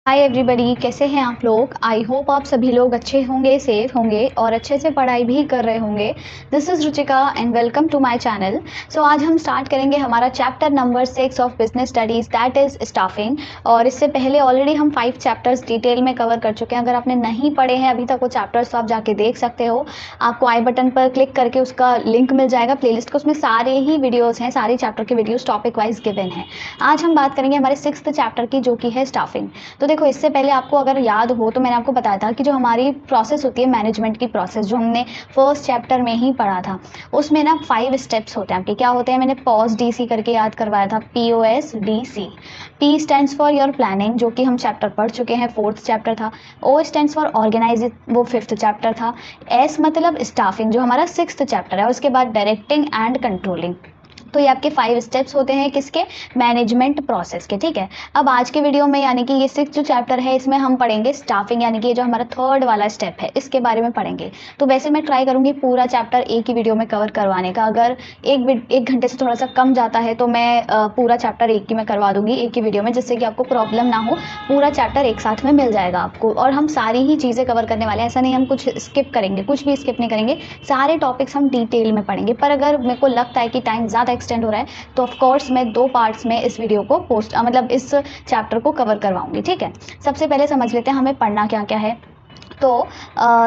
Hi everybody, कैसे हैं आप लोग। आई होप आप सभी लोग अच्छे होंगे, सेफ होंगे और अच्छे से पढ़ाई भी कर रहे होंगे। This is Ruchika and welcome to my channel. So आज हम स्टार्ट करेंगे हमारा chapter number 6 of business studies, that is staffing. और इससे पहले ऑलरेडी हम 5 चैप्टर्स डिटेल में कवर कर चुके हैं। अगर आपने नहीं पढ़े हैं अभी तक वो चैप्टर्स तो आप जाके देख सकते हो। आपको आई बटन पर क्लिक करके उसका लिंक मिल जाएगा प्लेलिस्ट का, उसमें सारे ही वीडियोज़ हैं, सारे चैप्टर के वीडियोज़ टॉपिक वाइज गिवन है। आज हम बात करेंगे हमारे 6th चैप्टर की, जो कि है स्टाफिंग। तो देखो, इससे पहले आपको अगर याद हो तो मैंने आपको बताया था कि जो हमारी प्रोसेस होती है मैनेजमेंट की प्रोसेस, जो हमने फर्स्ट चैप्टर में ही पढ़ा था, उसमें ना 5 स्टेप्स होते हैं आपके। क्या होते हैं, मैंने पॉज डीसी करके याद करवाया था, POSDC। P stands for your planning, जो कि हम चैप्टर पढ़ चुके हैं, 4th चैप्टर था। O स्टैंड्स फॉर ऑर्गेनाइज, वो 5th चैप्टर था। S मतलब स्टाफिंग, जो हमारा 6th चैप्टर है। उसके बाद डायरेक्टिंग एंड कंट्रोलिंग। तो ये आपके 5 स्टेप्स होते हैं किसके, मैनेजमेंट प्रोसेस के। ठीक है, अब आज के वीडियो में यानी कि ये 6th जो चैप्टर है इसमें हम पढ़ेंगे स्टाफिंग, यानी कि ये जो हमारा 3rd वाला स्टेप है इसके बारे में पढ़ेंगे। तो वैसे मैं ट्राई करूंगी पूरा चैप्टर एक ही वीडियो में कवर करवाने का। अगर एक घंटे से थोड़ा सा कम जाता है तो मैं पूरा चैप्टर एक ही में करवा दूंगी, एक ही वीडियो में, जिससे कि आपको प्रॉब्लम ना हो। पूरा चैप्टर एक साथ में मिल जाएगा आपको, और हम सारी ही चीज़ें कवर करने वाले हैं। ऐसा नहीं हम कुछ स्किप करेंगे, कुछ भी स्किप नहीं करेंगे, सारे टॉपिक्स हम डिटेल में पढ़ेंगे। पर अगर मेरे को लगता है कि टाइम ज़्यादा एक्सटेंड हो रहा है तो ऑफ कोर्स मैं 2 पार्ट्स में इस वीडियो को मतलब इस चैप्टर को कवर करवाऊंगी। ठीक है, सबसे पहले समझ लेते हैं हमें पढ़ना क्या क्या है। तो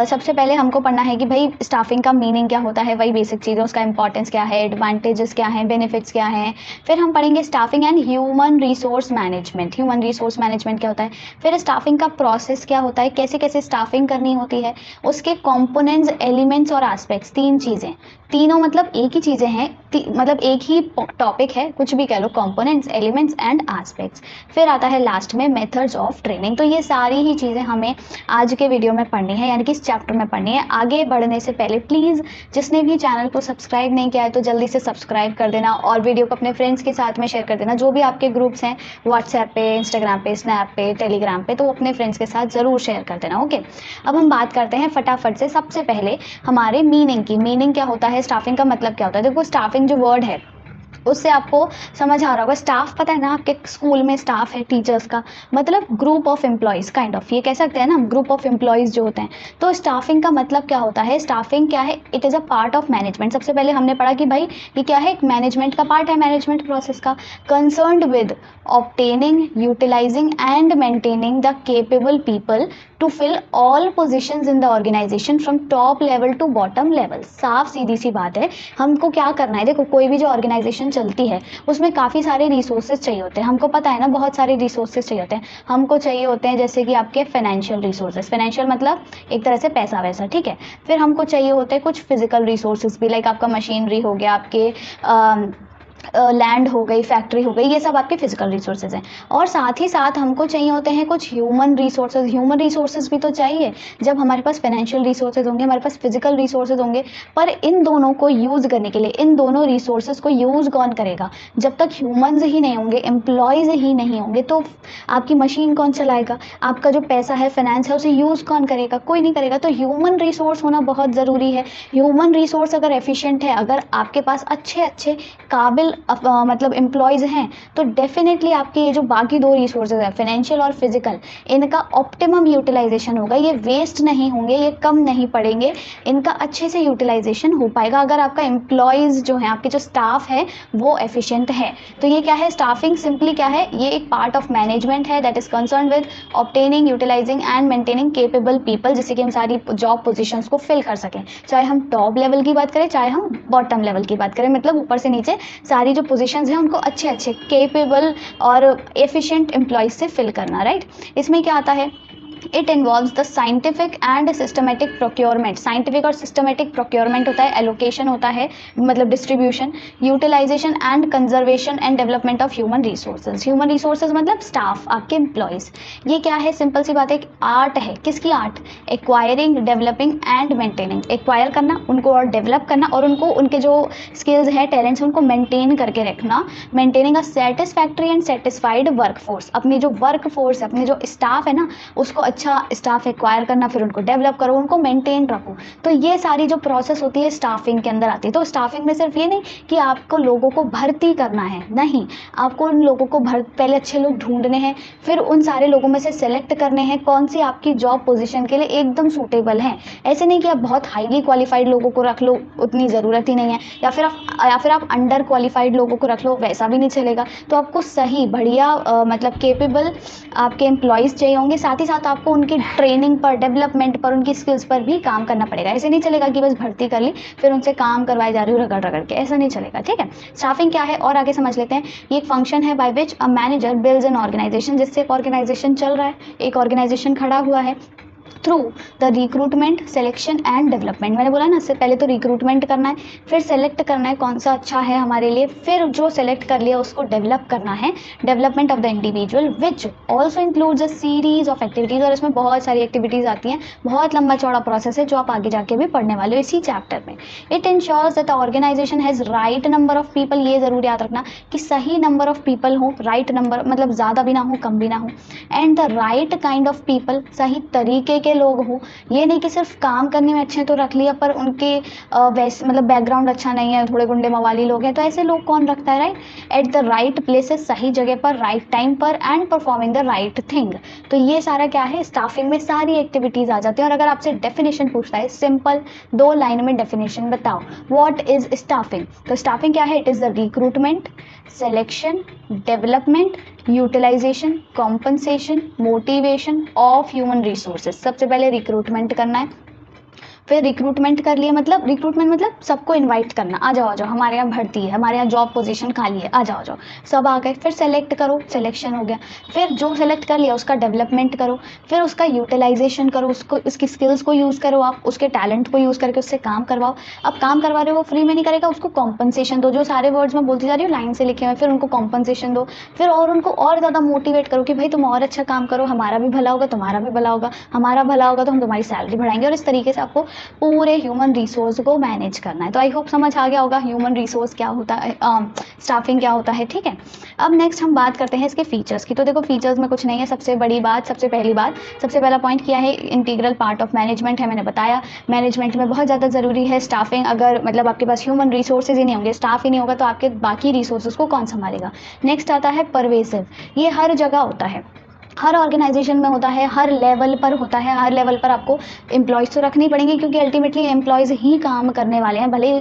सबसे पहले हमको पढ़ना है कि भाई स्टाफिंग का मीनिंग क्या होता है, वही बेसिक चीज़ें, उसका इंपॉर्टेंस क्या है, एडवांटेजेस क्या हैं, बेनिफिट्स क्या हैं। फिर हम पढ़ेंगे staffing and human resource management. Human resource management क्या होता है, फिर स्टाफिंग का प्रोसेस क्या होता है, कैसे कैसे स्टाफिंग करनी होती है, उसके कंपोनेंट्स, एलिमेंट्स और एस्पेक्ट्स। 3 चीज़ें, तीनों मतलब एक ही चीज़ें हैं, मतलब एक ही टॉपिक है, कुछ भी कह लो, कंपोनेंट्स, एलिमेंट्स एंड एस्पेक्ट्स। फिर आता है लास्ट में मेथड्स ऑफ ट्रेनिंग। तो ये सारी ही चीज़ें हमें आज के वीडियो में पढ़नी है, यानी कि इस चैप्टर में पढ़नी है। आगे बढ़ने से पहले प्लीज़ जिसने भी चैनल को सब्सक्राइब नहीं किया है तो जल्दी से सब्सक्राइब कर देना, और वीडियो को अपने फ्रेंड्स के साथ में शेयर कर देना। जो भी आपके ग्रुप्स हैं व्हाट्सएप पे, इंस्टाग्राम पे, स्नैप पे, टेलीग्राम पे, तो अपने फ्रेंड्स के साथ ज़रूर शेयर कर देना। ओके, अब हम बात करते हैं फटाफट से। सबसे पहले हमारे मीनिंग की, मीनिंग क्या होता है, स्टाफिंग का मतलब क्या होता है। देखो, स्टाफिंग जो वर्ड है उससे आपको समझ आ रहा होगा। स्टाफ पता है ना, आपके स्कूल में स्टाफ है टीचर्स का, मतलब group of employees, kind of, ये कह सकते हैं ना, ग्रुप ऑफ एम्प्लॉयज जो होते हैं। तो स्टाफिंग का मतलब क्या होता है, स्टाफिंग क्या है, it is a part of management. सबसे पहले हमने पढ़ा कि भाई ये क्या है, एक मैनेजमेंट का पार्ट है, मैनेजमेंट प्रोसेस का। Concerned with obtaining, utilising and maintaining the capable people to fill all position in the organisation from top level to bottom level. साफ सीधी सी बात है, हमको क्या करना है। देखो, कोई भी जो ऑर्गेनाइजेशन चलती है उसमें काफ़ी सारे रिसोर्सेज चाहिए होते हैं, हमको पता है ना, बहुत सारे रिसोर्सेज चाहिए होते हैं। हमको चाहिए होते हैं जैसे कि आपके फाइनेंशियल रिसोर्सेज, फाइनेंशियल मतलब एक तरह से पैसा वैसा, ठीक है। फिर हमको चाहिए होते हैं कुछ फिजिकल रिसोर्सेज भी, लाइक आपका मशीनरी हो गया, आपके लैंड हो गई, फैक्ट्री हो गई, ये सब आपके फिजिकल रिसोर्सेज हैं। और साथ ही साथ हमको चाहिए होते हैं कुछ ह्यूमन रिसोर्सेज। ह्यूमन रिसोर्सेज भी तो चाहिए जब हमारे पास फाइनेंशियल रिसोर्सेज होंगे, हमारे पास फिजिकल रिसोर्सेज होंगे। पर इन दोनों को यूज़ करने के लिए, इन दोनों रिसोर्सेज को यूज़ कौन करेगा, जब तक ह्यूमन्स ही नहीं होंगे, एम्प्लॉयज़ ही नहीं होंगे, तो आपकी मशीन कौन चलाएगा, आपका जो पैसा है, फाइनेंस है, उसे यूज़ कौन करेगा, कोई नहीं करेगा। तो ह्यूमन रिसोर्स होना बहुत ज़रूरी है। ह्यूमन रिसोर्स अगर एफिशिएंट है, अगर आपके पास अच्छे अच्छे काबिल मतलब एम्प्लॉयज़ हैं, तो डेफिनेटली आपके ये जो बाकी 2 रिसोर्सेज हैं, फाइनेंशियल और फिजिकल, इनका ऑप्टिमम यूटिलाइजेशन होगा। ये वेस्ट नहीं होंगे, ये कम नहीं पड़ेंगे, इनका अच्छे से यूटिलाइजेशन हो पाएगा अगर आपका एम्प्लॉयज़ जो है, आपके जो स्टाफ है, वो एफिशिएंट है। तो ये क्या है, स्टाफिंग सिंपली क्या है, ये एक पार्ट ऑफ मैनेजमेंट है that is concern with obtaining, utilising and maintaining capable people, जिससे कि हम सारी जॉब पोजीशंस को फिल कर सकें। चाहे हम टॉप लेवल की बात करें, चाहे हम बॉटम लेवल की बात करें, मतलब ऊपर से नीचे सारी जो पोजीशंस हैं उनको अच्छे अच्छे केपेबल और एफिशिएंट एम्प्लॉयज से फिल करना, राइट। इसमें क्या आता है, it involves the scientific and systematic procurement. Scientific और सिस्टमेटिक प्रोक्योरमेंट होता है, एलोकेशन होता है, मतलब distribution, utilisation and conservation and development of human resources. Human resources मतलब स्टाफ, आपके एम्प्लॉयज़। ये क्या है, सिंपल सी बात है, एक आर्ट है। किसकी art, acquiring, developing and maintaining. Acquire करना, उनको और डेवलप करना, और उनको उनके जो स्किल्स हैं, टैलेंट्स, उनको मेंटेन करके रखना। Maintaining a satisfactory and satisfied work force. अपनी जो वर्क फोर्स है, अपनी जो स्टाफ है ना, उसको अच्छा स्टाफ एक्वायर करना, फिर उनको डेवलप करो, उनको मेंटेन रखो। तो ये सारी जो प्रोसेस होती है स्टाफिंग के अंदर आती है। तो स्टाफिंग में सिर्फ ये नहीं कि आपको लोगों को भर्ती करना है, नहीं, आपको उन लोगों को पहले अच्छे लोग ढूंढने हैं, फिर उन सारे लोगों में से सेलेक्ट करने हैं कौन सी आपकी जॉब पोजीशन के लिए एकदम सूटेबल है। ऐसे नहीं कि आप बहुत हाईली क्वालिफाइड लोगों को रख लो, उतनी ज़रूरत ही नहीं है, या फिर आप अंडर क्वालिफाइड लोगों को रख लो, वैसा भी नहीं चलेगा। तो आपको सही बढ़िया मतलब केपेबल आपके एम्प्लॉयज़ चाहिए होंगे। साथ ही साथ आपको उनकी ट्रेनिंग पर, डेवलपमेंट पर, उनकी स्किल्स पर भी काम करना पड़ेगा। ऐसे नहीं चलेगा कि बस भर्ती कर ली फिर उनसे काम करवाए जा रही हूँ रगड़ रगड़ के, ऐसा नहीं चलेगा। ठीक है, स्टाफिंग क्या है और आगे समझ लेते हैं। ये एक फंक्शन है by which a manager builds an organisation, जिससे एक ऑर्गेनाइजेशन चल रहा है, एक ऑर्गेनाइजेशन खड़ा हुआ है through the recruitment, selection and development. मैंने बोला ना, इससे पहले तो रिक्रूटमेंट करना है, फिर सेलेक्ट करना है कौन सा अच्छा है हमारे लिए, फिर जो सेलेक्ट कर लिया उसको डेवलप करना है, development of the individual which also includes a series of activities. और इसमें बहुत सारी एक्टिविटीज़ आती हैं, बहुत लंबा चौड़ा प्रोसेस है जो आप आगे जाके भी पढ़ने वाले हो इसी चैप्टर में। It ensures that the organisation has right number of people, ये ज़रूर याद रखना कि सही नंबर ऑफ पीपल हो, राइट नंबर मतलब ज़्यादा भी ना हो कम भी ना हो, and the right kind of people, सही तरीके के लोग हो। ये नहीं कि सिर्फ काम करने में अच्छे तो रख लिया पर उनके वैसे मतलब बैकग्राउंड अच्छा नहीं है, थोड़े गुंडे मवाली लोग हैं, तो ऐसे लोग कौन रखता है, right. Eight the right places, सही जगह पर, राइट टाइम पर, and performing the right thing. तो ये सारा क्या है, स्टाफिंग में सारी एक्टिविटीज आ जाती हैं। और अगर आपसे डेफिनेशन पूछता है, सिंपल 2 लाइन में डेफिनेशन बताओ, व्हाट इज स्टाफिंग। तो स्टाफिंग क्या है, it is the recruitment, selection, development, utilisation, compensation, motivation of human resources. सबसे पहले रिक्रूटमेंट करना है, फिर रिक्रूटमेंट कर लिया, मतलब रिक्रूटमेंट मतलब सबको इनवाइट करना, आ जाओ आ जाओ, हमारे यहाँ भर्ती है, हमारे यहाँ जॉब पोजीशन खाली है, आ जाओ आ जाओ, सब आ गए। फिर सेलेक्ट करो, सिलेक्शन हो गया, फिर जो सेलेक्ट कर लिया उसका डेवलपमेंट करो, फिर उसका यूटिलाइजेशन करो, उसको उसकी स्किल्स को यूज़ करो, आप उसके टैलेंट को यूज़ करके उससे काम करवाओ। अब काम करवा रहे हो वो फ्री में नहीं करेगा, उसको कॉम्पनसेशन दो, जो सारे वर्ड्स मैं बोलती जा रही हूँ लाइन से लिखे हुए, फिर उनको कॉम्पनसेशन दो, फिर और उनको और ज़्यादा मोटिवेट करो कि भाई तुम और अच्छा काम करो, हमारा भी भला होगा, तुम्हारा भी भला होगा, हमारा भला होगा तो हम तुम्हारी सैलरी बढ़ाएंगे। और इस तरीके से आपको पूरे ह्यूमन रिसोर्स को मैनेज करना है। तो आई होप समझ आ गया होगा ह्यूमन रिसोर्स क्या होता है, स्टाफिंग क्या होता है। ठीक है, अब नेक्स्ट हम बात करते हैं इसके फीचर्स की। तो देखो फीचर्स में कुछ नहीं है, सबसे बड़ी बात, सबसे पहला पॉइंट क्या है, इंटीग्रल पार्ट ऑफ मैनेजमेंट है। मैंने बताया मैनेजमेंट में बहुत ज़्यादा ज़रूरी है स्टाफिंग। अगर मतलब आपके पास ह्यूमन रिसोर्सेज ही नहीं होंगे, स्टाफ ही नहीं होगा, तो आपके बाकी रिसोर्सेज को कौन संभालेगा। नेक्स्ट आता है परवेसिव, ये हर जगह होता है, हर ऑर्गेनाइजेशन में होता है, हर लेवल पर होता है। हर लेवल पर आपको एम्प्लॉयज़ तो रखने ही पड़ेंगे, क्योंकि अल्टीमेटली एम्प्लॉयज़ ही काम करने वाले हैं। भले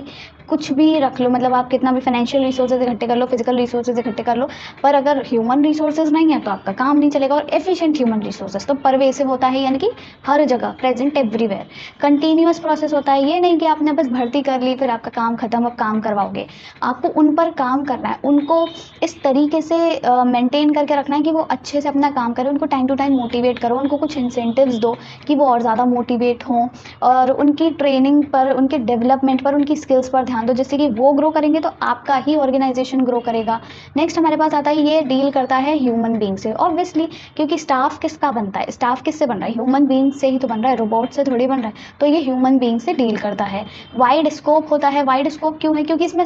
कुछ भी रख लो, मतलब आप कितना भी फाइनेंशियल रिसोर्सेज इकट्ठे कर लो, फिजिकल रिसोर्सेज इकट्ठे कर लो, पर अगर ह्यूमन रिसोर्सेज नहीं है तो आपका काम नहीं चलेगा। और एफिशिएंट ह्यूमन रिसोर्सेज तो परवेसिव होता है, यानी कि हर जगह, प्रेजेंट एवरीवेयर। कंटिन्यूअस प्रोसेस होता है, ये नहीं कि आपने बस भर्ती कर ली फिर आपका काम खत्म, अब काम करवाओगे। आपको उन पर काम करना है, उनको इस तरीके से मेंटेन करके रखना है कि वो अच्छे से अपना काम करें। उनको टाइम टू टाइम मोटिवेट करो, उनको कुछ इंसेंटिव्स दो कि वो और ज़्यादा मोटिवेट हों, और उनकी ट्रेनिंग पर, उनके डेवलपमेंट पर, उनकी स्किल्स पर ध्यान दो, जिससे कि वो ग्रो करेंगे तो आपका ही ऑर्गेनाइजेशन ग्रो करेगा। नेक्स्ट हमारे पास आता है, ये डील करता है ह्यूमन बीइंग से, ऑब्वियसली, क्योंकि स्टाफ किसका बनता है, स्टाफ किससे बन रहा है, ह्यूमन बीइंग से ही तो बन रहा है, रोबोट से थोड़ी बन रहा है। तो ये ह्यूमन बीइंग से डील करता है। वाइड स्कोप होता है, वाइड स्कोप क्यों है, क्योंकि इसमें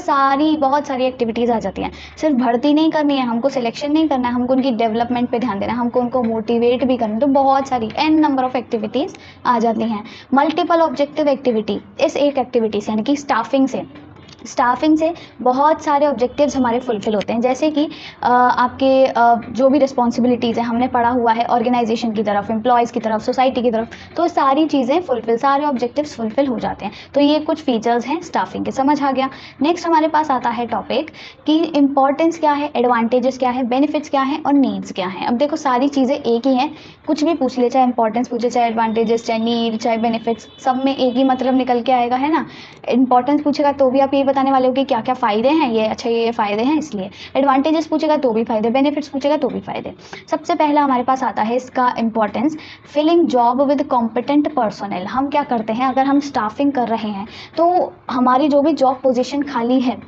बहुत सारी एक्टिविटीज़ आ जाती हैं। सिर्फ भर्ती नहीं करनी है हमको, सिलेक्शन नहीं करना है हमको, उनकी डेवलपमेंट पे ध्यान देना है हमको, उनको मोटिवेट भी करना है। तो बहुत सारी एन नंबर ऑफ एक्टिविटीज़ आ जाती हैं। मल्टीपल ऑब्जेक्टिव एक्टिविटी, इस एक एक्टिविटी से यानी कि स्टाफिंग से बहुत सारे ऑब्जेक्टिव्स हमारे फुलफिल होते हैं। जैसे कि आपके जो भी रिस्पॉन्सिबिलिटीज़ हैं हमने पढ़ा हुआ है, ऑर्गेनाइजेशन की तरफ, एम्प्लॉयज़ की तरफ, सोसाइटी की तरफ, तो सारी चीज़ें फुलफिल, सारे ऑब्जेक्टिव्स फुलफिल हो जाते हैं। तो ये कुछ फीचर्स हैं स्टाफिंग के, समझ आ गया। नेक्स्ट हमारे पास आता है टॉपिक कि इंपॉर्टेंस क्या है, एडवांटेजेस क्या है, बेनिफिट्स क्या है और नीड्स क्या है। अब देखो सारी चीज़ें एक ही हैं, कुछ भी पूछ ले, चाहे इंपॉर्टेंस पूछे, चाहे एडवांटेजेस, चाहे नीड, चाहे बेनिफिट्स, सब में एक ही मतलब निकल के आएगा, है ना। इंपॉर्टेंस पूछेगा तो भी आप ये बताने वाले हो कि क्या क्या फ़ायदे हैं, ये अच्छा ये फ़ायदे हैं इसलिए। एडवांटेजेस पूछेगा तो भी फ़ायदे, बेनिफिट्स पूछेगा तो भी फ़ायदे। सबसे पहला हमारे पास आता है इसका importance, filling job with competent personnel. हम क्या करते हैं, अगर हम स्टाफिंग कर रहे हैं तो हमारी जो भी जॉब पोजीशन खाली है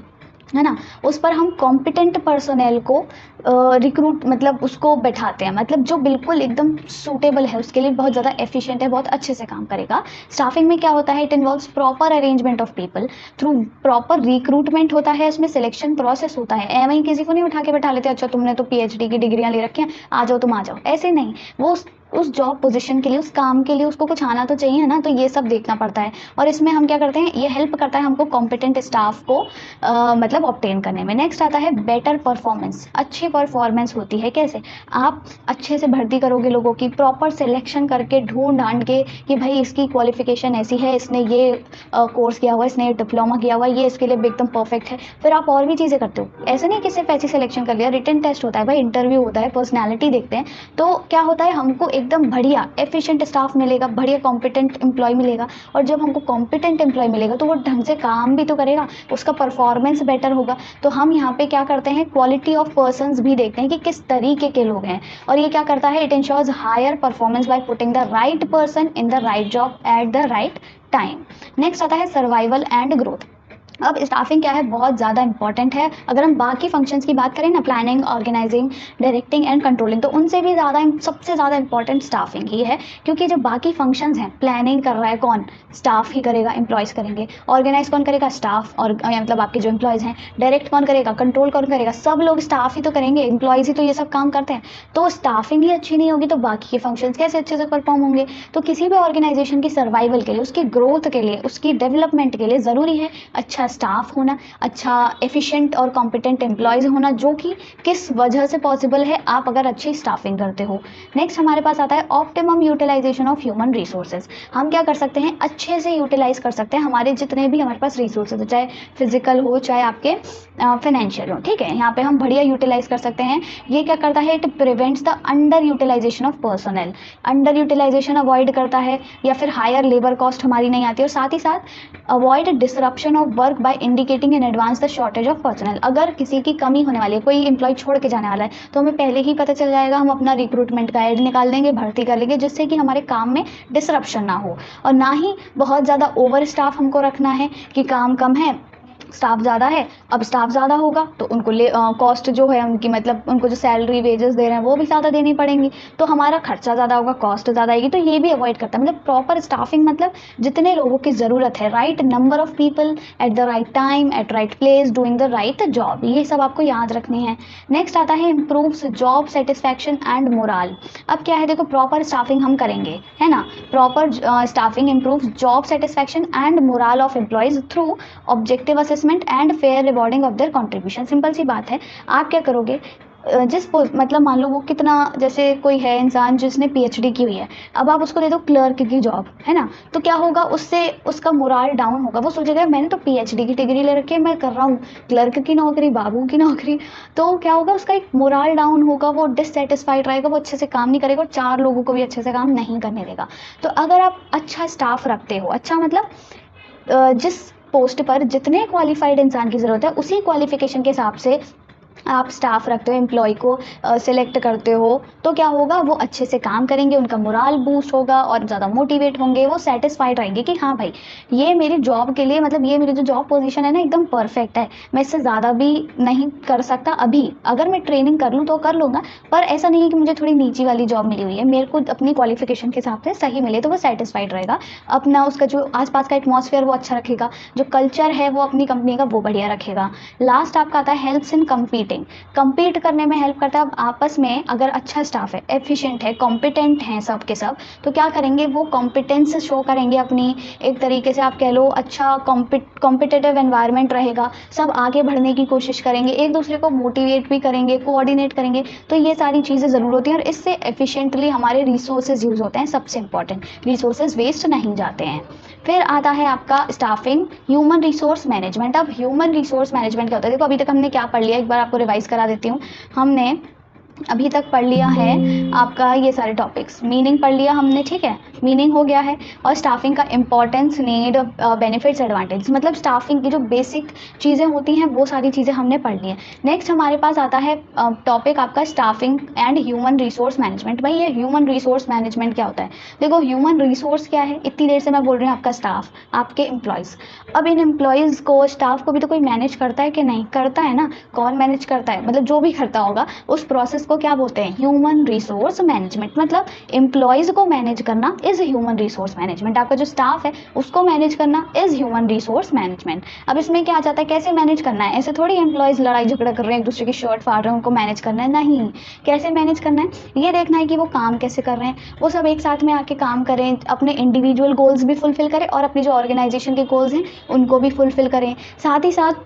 ना, उस पर हम कॉम्पिटेंट पर्सोनेल को रिक्रूट मतलब उसको बैठाते हैं, मतलब जो बिल्कुल एकदम सूटेबल है उसके लिए, बहुत ज़्यादा एफिशिएंट है, बहुत अच्छे से काम करेगा। स्टाफिंग में क्या होता है, it involves proper arrangement of people through proper recruitment होता है, इसमें सिलेक्शन प्रोसेस होता है। एम आई किसी को नहीं उठा के बैठा लेते, अच्छा तुमने तो PhD की डिग्रियाँ ले रखी हैं, आ जाओ तुम आ जाओ, ऐसे नहीं। वो उस जॉब पोजीशन के लिए, उस काम के लिए उसको कुछ आना तो चाहिए ना, तो ये सब देखना पड़ता है। और इसमें हम क्या करते हैं, ये हेल्प करता है हमको कॉम्पिटेंट स्टाफ को मतलब ऑब्टेन करने में। नेक्स्ट आता है बेटर परफॉर्मेंस, अच्छी परफॉर्मेंस होती है कैसे, आप अच्छे से भर्ती करोगे लोगों की, प्रॉपर सिलेक्शन करके ढूंढ ढांड के कि भाई इसकी क्वालिफिकेशन ऐसी है, इसने ये कोर्स किया हुआ है, इसने डिप्लोमा किया हुआ है, ये इसके लिए एकदम परफेक्ट है, फिर आप और भी चीज़ें करते हो। ऐसा नहीं कि सिर्फ ऐसी सिलेक्शन कर लिया, रिटन टेस्ट होता है भाई, इंटरव्यू होता है, पर्सनैलिटी देखते हैं। तो क्या होता है, हमको एकदम बढ़िया एफिशिएंट स्टाफ मिलेगा, बढ़िया कॉम्पिटेंट एम्प्लॉय मिलेगा। और जब हमको कॉम्पिटेंट एम्प्लॉय मिलेगा तो वो ढंग से काम भी तो करेगा, उसका परफॉर्मेंस बेटर होगा। तो हम यहाँ पे क्या करते हैं, क्वालिटी ऑफ पर्सन्स भी देखते हैं कि किस तरीके के लोग हैं। और ये क्या करता है, it ensures higher performance by putting the right person in the right job at the right time. Next आता है सर्वाइवल एंड ग्रोथ। अब स्टाफिंग क्या है, बहुत ज़्यादा इंपॉर्टेंट है। अगर हम बाकी फंक्शंस की बात करें ना, planning, organising, directing and controlling, तो उनसे भी ज़्यादा, सबसे ज़्यादा इंपॉर्टेंट स्टाफिंग ही है। क्योंकि जो बाकी फंक्शंस हैं, प्लानिंग कर रहा है कौन, स्टाफ ही करेगा, एम्प्लॉयज़ करेंगे। ऑर्गेनाइज कौन करेगा, स्टाफ, और मतलब आपके जो एम्प्लॉयज़ हैं। डायरेक्ट कौन करेगा, कंट्रोल कौन करेगा, सब लोग स्टाफ ही तो करेंगे, एम्प्लॉयज़ ही तो ये सब काम करते हैं। तो स्टाफिंग ही अच्छी नहीं होगी तो बाकी के फंक्शंस कैसे अच्छे से परफॉर्म होंगे। तो किसी भी ऑर्गेनाइजेशन की सर्वाइवल के लिए, उसकी ग्रोथ के लिए, उसकी डेवलपमेंट के लिए ज़रूरी है अच्छा स्टाफ होना, अच्छा एफिशिएंट और कॉम्पिटेंट एम्प्लॉयज़ होना, जो कि किस वजह से पॉसिबल है, आप अगर अच्छी स्टाफिंग करते हो। नेक्स्ट हमारे पास आता है optimum utilisation of human resources. हम क्या कर सकते हैं, अच्छे से यूटिलाइज कर सकते हैं हमारे जितने भी हमारे पास रिसोर्सेज हो, चाहे फिजिकल हो चाहे आपके फाइनेंशियल हो, ठीक है, यहाँ पे हम बढ़िया यूटिलाइज कर सकते हैं। ये क्या करता है, it prevents the under utilisation of personnel, under utilisation avoid करता है, या फिर हायर लेबर कॉस्ट हमारी नहीं आती। और साथ ही साथ avoid disruption of work by indicating in advance the shortage of personal. अगर किसी की कमी होने वाली है, कोई एम्प्लॉय छोड़ के जाने वाला है, तो हमें पहले ही पता चल जाएगा, हम अपना रिक्रूटमेंट का एड निकाल देंगे, भर्ती कर लेंगे, जिससे कि हमारे काम में डिसरप्शन ना हो। और ना ही बहुत ज़्यादा ओवर स्टाफ हमको रखना है कि काम कम है, स्टाफ ज़्यादा है। अब स्टाफ ज़्यादा होगा तो उनको कॉस्ट जो है उनकी, मतलब उनको जो सैलरी वेजेस दे रहे हैं वो भी ज़्यादा देनी पड़ेंगी, तो हमारा खर्चा ज़्यादा होगा, कॉस्ट ज़्यादा आएगी। तो ये भी अवॉइड करता है। मतलब प्रॉपर स्टाफिंग मतलब जितने लोगों की ज़रूरत है, right number of people at the right time at right place doing the right job, ये सब आपको याद रखनी है। नेक्स्ट आता है improves job satisfaction and morale. अब क्या है, देखो प्रॉपर स्टाफिंग हम करेंगे, है ना, proper staffing improves job satisfaction and morale of employees through objective assessment and fair rewarding of their contribution. Simple सी बात है, आप क्या करोगे, मतलब मान लो वो कितना, जैसे कोई है इंसान जिसने पीएचडी की हुई है, अब आप उसको दे दो क्लर्क की जॉब, है ना, तो क्या होगा, उससे उसका मोराल डाउन होगा। वो सोचेगा मैंने तो पीएचडी की डिग्री ले रखी है, मैं कर रहा हूँ क्लर्क की नौकरी, बाबू की नौकरी। तो क्या होगा, उसका एक मोराल डाउन होगा, वो डिससेटिस्फाइड रहेगा, वो अच्छे से काम नहीं करेगा और 4 लोगों को भी अच्छे से काम नहीं करने देगा। तो अगर आप अच्छा स्टाफ रखते हो, अच्छा मतलब जिस पोस्ट पर जितने क्वालिफाइड इंसान की ज़रूरत है, उसी क्वालिफिकेशन के हिसाब से आप स्टाफ रखते हो, एम्प्लॉय को सिलेक्ट करते हो, तो क्या होगा, वो अच्छे से काम करेंगे, उनका मोराल बूस्ट होगा और ज़्यादा मोटिवेट होंगे, वो सेटिस्फाइड रहेंगे कि हाँ भाई ये मेरी जॉब के लिए, मतलब ये मेरी जो जॉब पोजीशन है ना एकदम परफेक्ट है, मैं इससे ज़्यादा भी नहीं कर सकता अभी, अगर मैं ट्रेनिंग कर लूँ तो कर लूँगा, पर ऐसा नहीं है कि मुझे थोड़ी नीची वाली जॉब मिली हुई है, मेरे को अपनी क्वालिफिकेशन के हिसाब से सही मिले, तो वो सेटिस्फाइड रहेगा। अपना उसका जो आसपास का एटमॉस्फेयर वो अच्छा रखेगा, जो कल्चर है वो अपनी कंपनी का वो बढ़िया रखेगा। लास्ट आपका आता है हेल्प्स इन कम्पीटिंग, compete करने में हेल्प करता है। अब आपस में अगर अच्छा स्टाफ है, एफिशिएंट है, कॉम्पिटेंट हैं सब के सब, तो क्या करेंगे, वो कॉम्पिटेंस शो करेंगे अपनी, एक तरीके से आप कह लो अच्छा कॉम्पिटिटिव एनवायरनमेंट रहेगा, सब आगे बढ़ने की कोशिश करेंगे, एक दूसरे को मोटिवेट भी करेंगे, कोऑर्डिनेट करेंगे। तो ये सारी चीज़ें ज़रूर होती हैं और इससे एफिशिएंटली हमारे रिसोर्सेज यूज़ होते हैं, सबसे इंपॉर्टेंट रिसोर्सेज वेस्ट नहीं जाते हैं। फिर आता है आपका स्टाफिंग ह्यूमन रिसोर्स मैनेजमेंट। अब ह्यूमन रिसोर्स मैनेजमेंट क्या होता है, देखो अभी तक हमने क्या पढ़ लिया, एक बार आपको रिवाइज करा देती हूँ। हमने अभी तक पढ़ लिया है आपका ये सारे टॉपिक्स, मीनिंग पढ़ लिया हमने, ठीक है, मीनिंग हो गया है, और स्टाफिंग का इंपॉर्टेंस, नीड, बेनिफिट्स, एडवांटेज, मतलब स्टाफिंग की जो बेसिक चीज़ें होती हैं वो सारी चीज़ें हमने पढ़ ली हैं। नेक्स्ट हमारे पास आता है टॉपिक आपका staffing and human resource management. भाई ये ह्यूमन रिसोर्स मैनेजमेंट क्या होता है, देखो ह्यूमन रिसोर्स क्या है, इतनी देर से मैं बोल रही हूँ आपका स्टाफ, आपके एम्प्लॉयज़। अब इन एम्प्लॉयज़ को, स्टाफ को भी तो कोई मैनेज करता है कि नहीं करता है ना, कौन मैनेज करता है, मतलब जो भी करता होगा उस प्रोसेस को इसको क्या बोलते हैं, ह्यूमन रिसोर्स मैनेजमेंट। मतलब एम्प्लॉयज़ को मैनेज करना इज ह्यूमन रिसोर्स मैनेजमेंट। आपका जो स्टाफ है उसको मैनेज करना इज ह्यूमन रिसोर्स मैनेजमेंट। अब इसमें क्या आ जाता है, कैसे मैनेज करना है, ऐसे थोड़ी एम्प्लॉयज़ लड़ाई झगड़ा कर रहे हैं, एक दूसरे की शर्ट फाड़ रहे हैं, उनको मैनेज करना है, नहीं। कैसे मैनेज करना है, ये देखना है कि वो काम कैसे कर रहे हैं, वो सब एक साथ में आके काम करें, अपने इंडिविजुअल गोल्स भी फुलफिल करें और अपनी जो ऑर्गेनाइजेशन के गोल्स हैं उनको भी फुलफिल करें। साथ ही साथ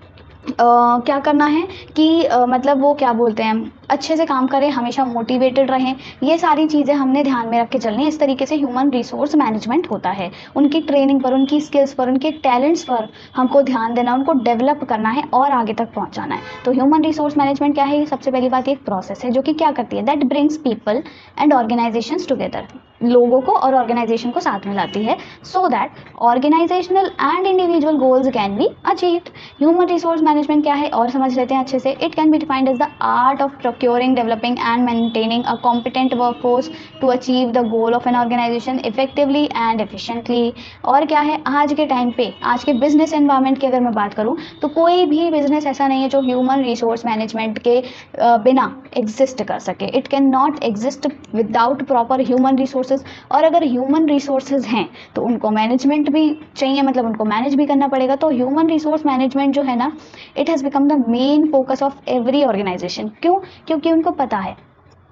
क्या करना है कि मतलब वो क्या बोलते हैं, अच्छे से काम करें, हमेशा मोटिवेटेड रहें। ये सारी चीज़ें हमने ध्यान में रख के चलनी है। इस तरीके से ह्यूमन रिसोर्स मैनेजमेंट होता है। उनकी ट्रेनिंग पर, उनकी स्किल्स पर, उनके टैलेंट्स पर हमको ध्यान देना, उनको डेवलप करना है और आगे तक पहुंचाना है। तो ह्यूमन रिसोर्स मैनेजमेंट क्या है, ये सबसे पहली बात एक प्रोसेस है जो कि क्या करती है, that brings people and organisations together. लोगों को और ऑर्गेनाइजेशन को साथ में लाती है, so that organisational and individual goals can be achieved. Human resource management क्या है और समझ लेते हैं अच्छे से। It can be defined as the art of procuring, developing and maintaining a competent workforce to achieve the goal of an organisation effectively and efficiently. और क्या है, आज के टाइम पे, आज के बिजनेस एनवायरनमेंट की अगर मैं बात करूँ तो कोई भी बिजनेस ऐसा नहीं है जो ह्यूमन रिसोर्स मैनेजमेंट के बिना एग्जिस्ट कर सके। It can not exist without proper human resources. और अगर ह्यूमन रिसोर्सेज हैं तो उनको मैनेजमेंट भी चाहिए, मतलब उनको मैनेज भी करना पड़ेगा। तो ह्यूमन रिसोर्स मैनेजमेंट जो है ना, it has become the main focus of every organisation. क्यों? क्योंकि उनको पता है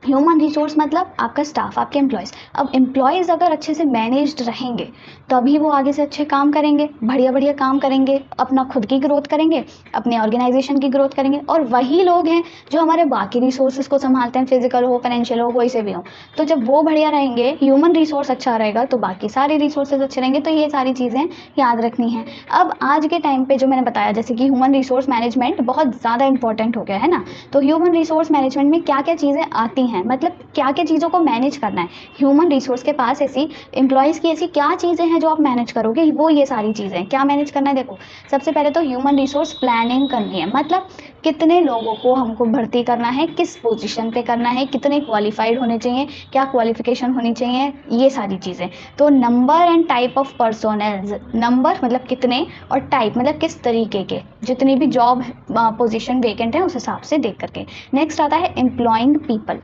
ह्यूमन रिसोर्स मतलब आपका स्टाफ, आपके एम्प्लॉयज़। अब एम्प्लॉयज़ अगर अच्छे से मैनेज्ड रहेंगे तभी वो आगे से अच्छे काम करेंगे, बढ़िया बढ़िया काम करेंगे, अपना खुद की ग्रोथ करेंगे, अपने ऑर्गेनाइजेशन की ग्रोथ करेंगे। और वही लोग हैं जो हमारे बाकी रिसोर्सेज को संभालते हैं, फिजिकल हो, फाइनेंशियल हो, कोई से भी हो। तो जब वो बढ़िया रहेंगे, ह्यूमन रिसोर्स अच्छा रहेगा, तो बाकी सारे रिसोर्सेज अच्छे रहेंगे। तो ये सारी चीज़ें याद रखनी है। अब आज के टाइम पे जो मैंने बताया, जैसे कि ह्यूमन रिसोर्स मैनेजमेंट बहुत ज़्यादा इंपॉर्टेंट हो गया है ना। तो ह्यूमन रिसोर्स मैनेजमेंट में क्या क्या चीज़ें आती हैं, मतलब क्या क्या चीज़ों को मैनेज करना है। ह्यूमन रिसोर्स के पास ऐसी एम्प्लॉयज़ की ऐसी क्या चीज़ें हैं जो आप मैनेज करोगे, वो ये सारी चीज़ें क्या मैनेज करना है। देखो, सबसे पहले तो ह्यूमन रिसोर्स प्लानिंग करनी है। मतलब कितने लोगों को हमको भर्ती करना है, किस पोजीशन पे करना है, कितने क्वालिफाइड होने चाहिए, क्या क्वालिफिकेशन होनी चाहिए, ये सारी चीज़ें। तो number and type of personnel, number मतलब कितने, और टाइप मतलब किस तरीके के, जितनी भी जॉब पोजीशन वेकेंट है उस हिसाब से देख करके। नेक्स्ट आता है एम्प्लॉइंग पीपल।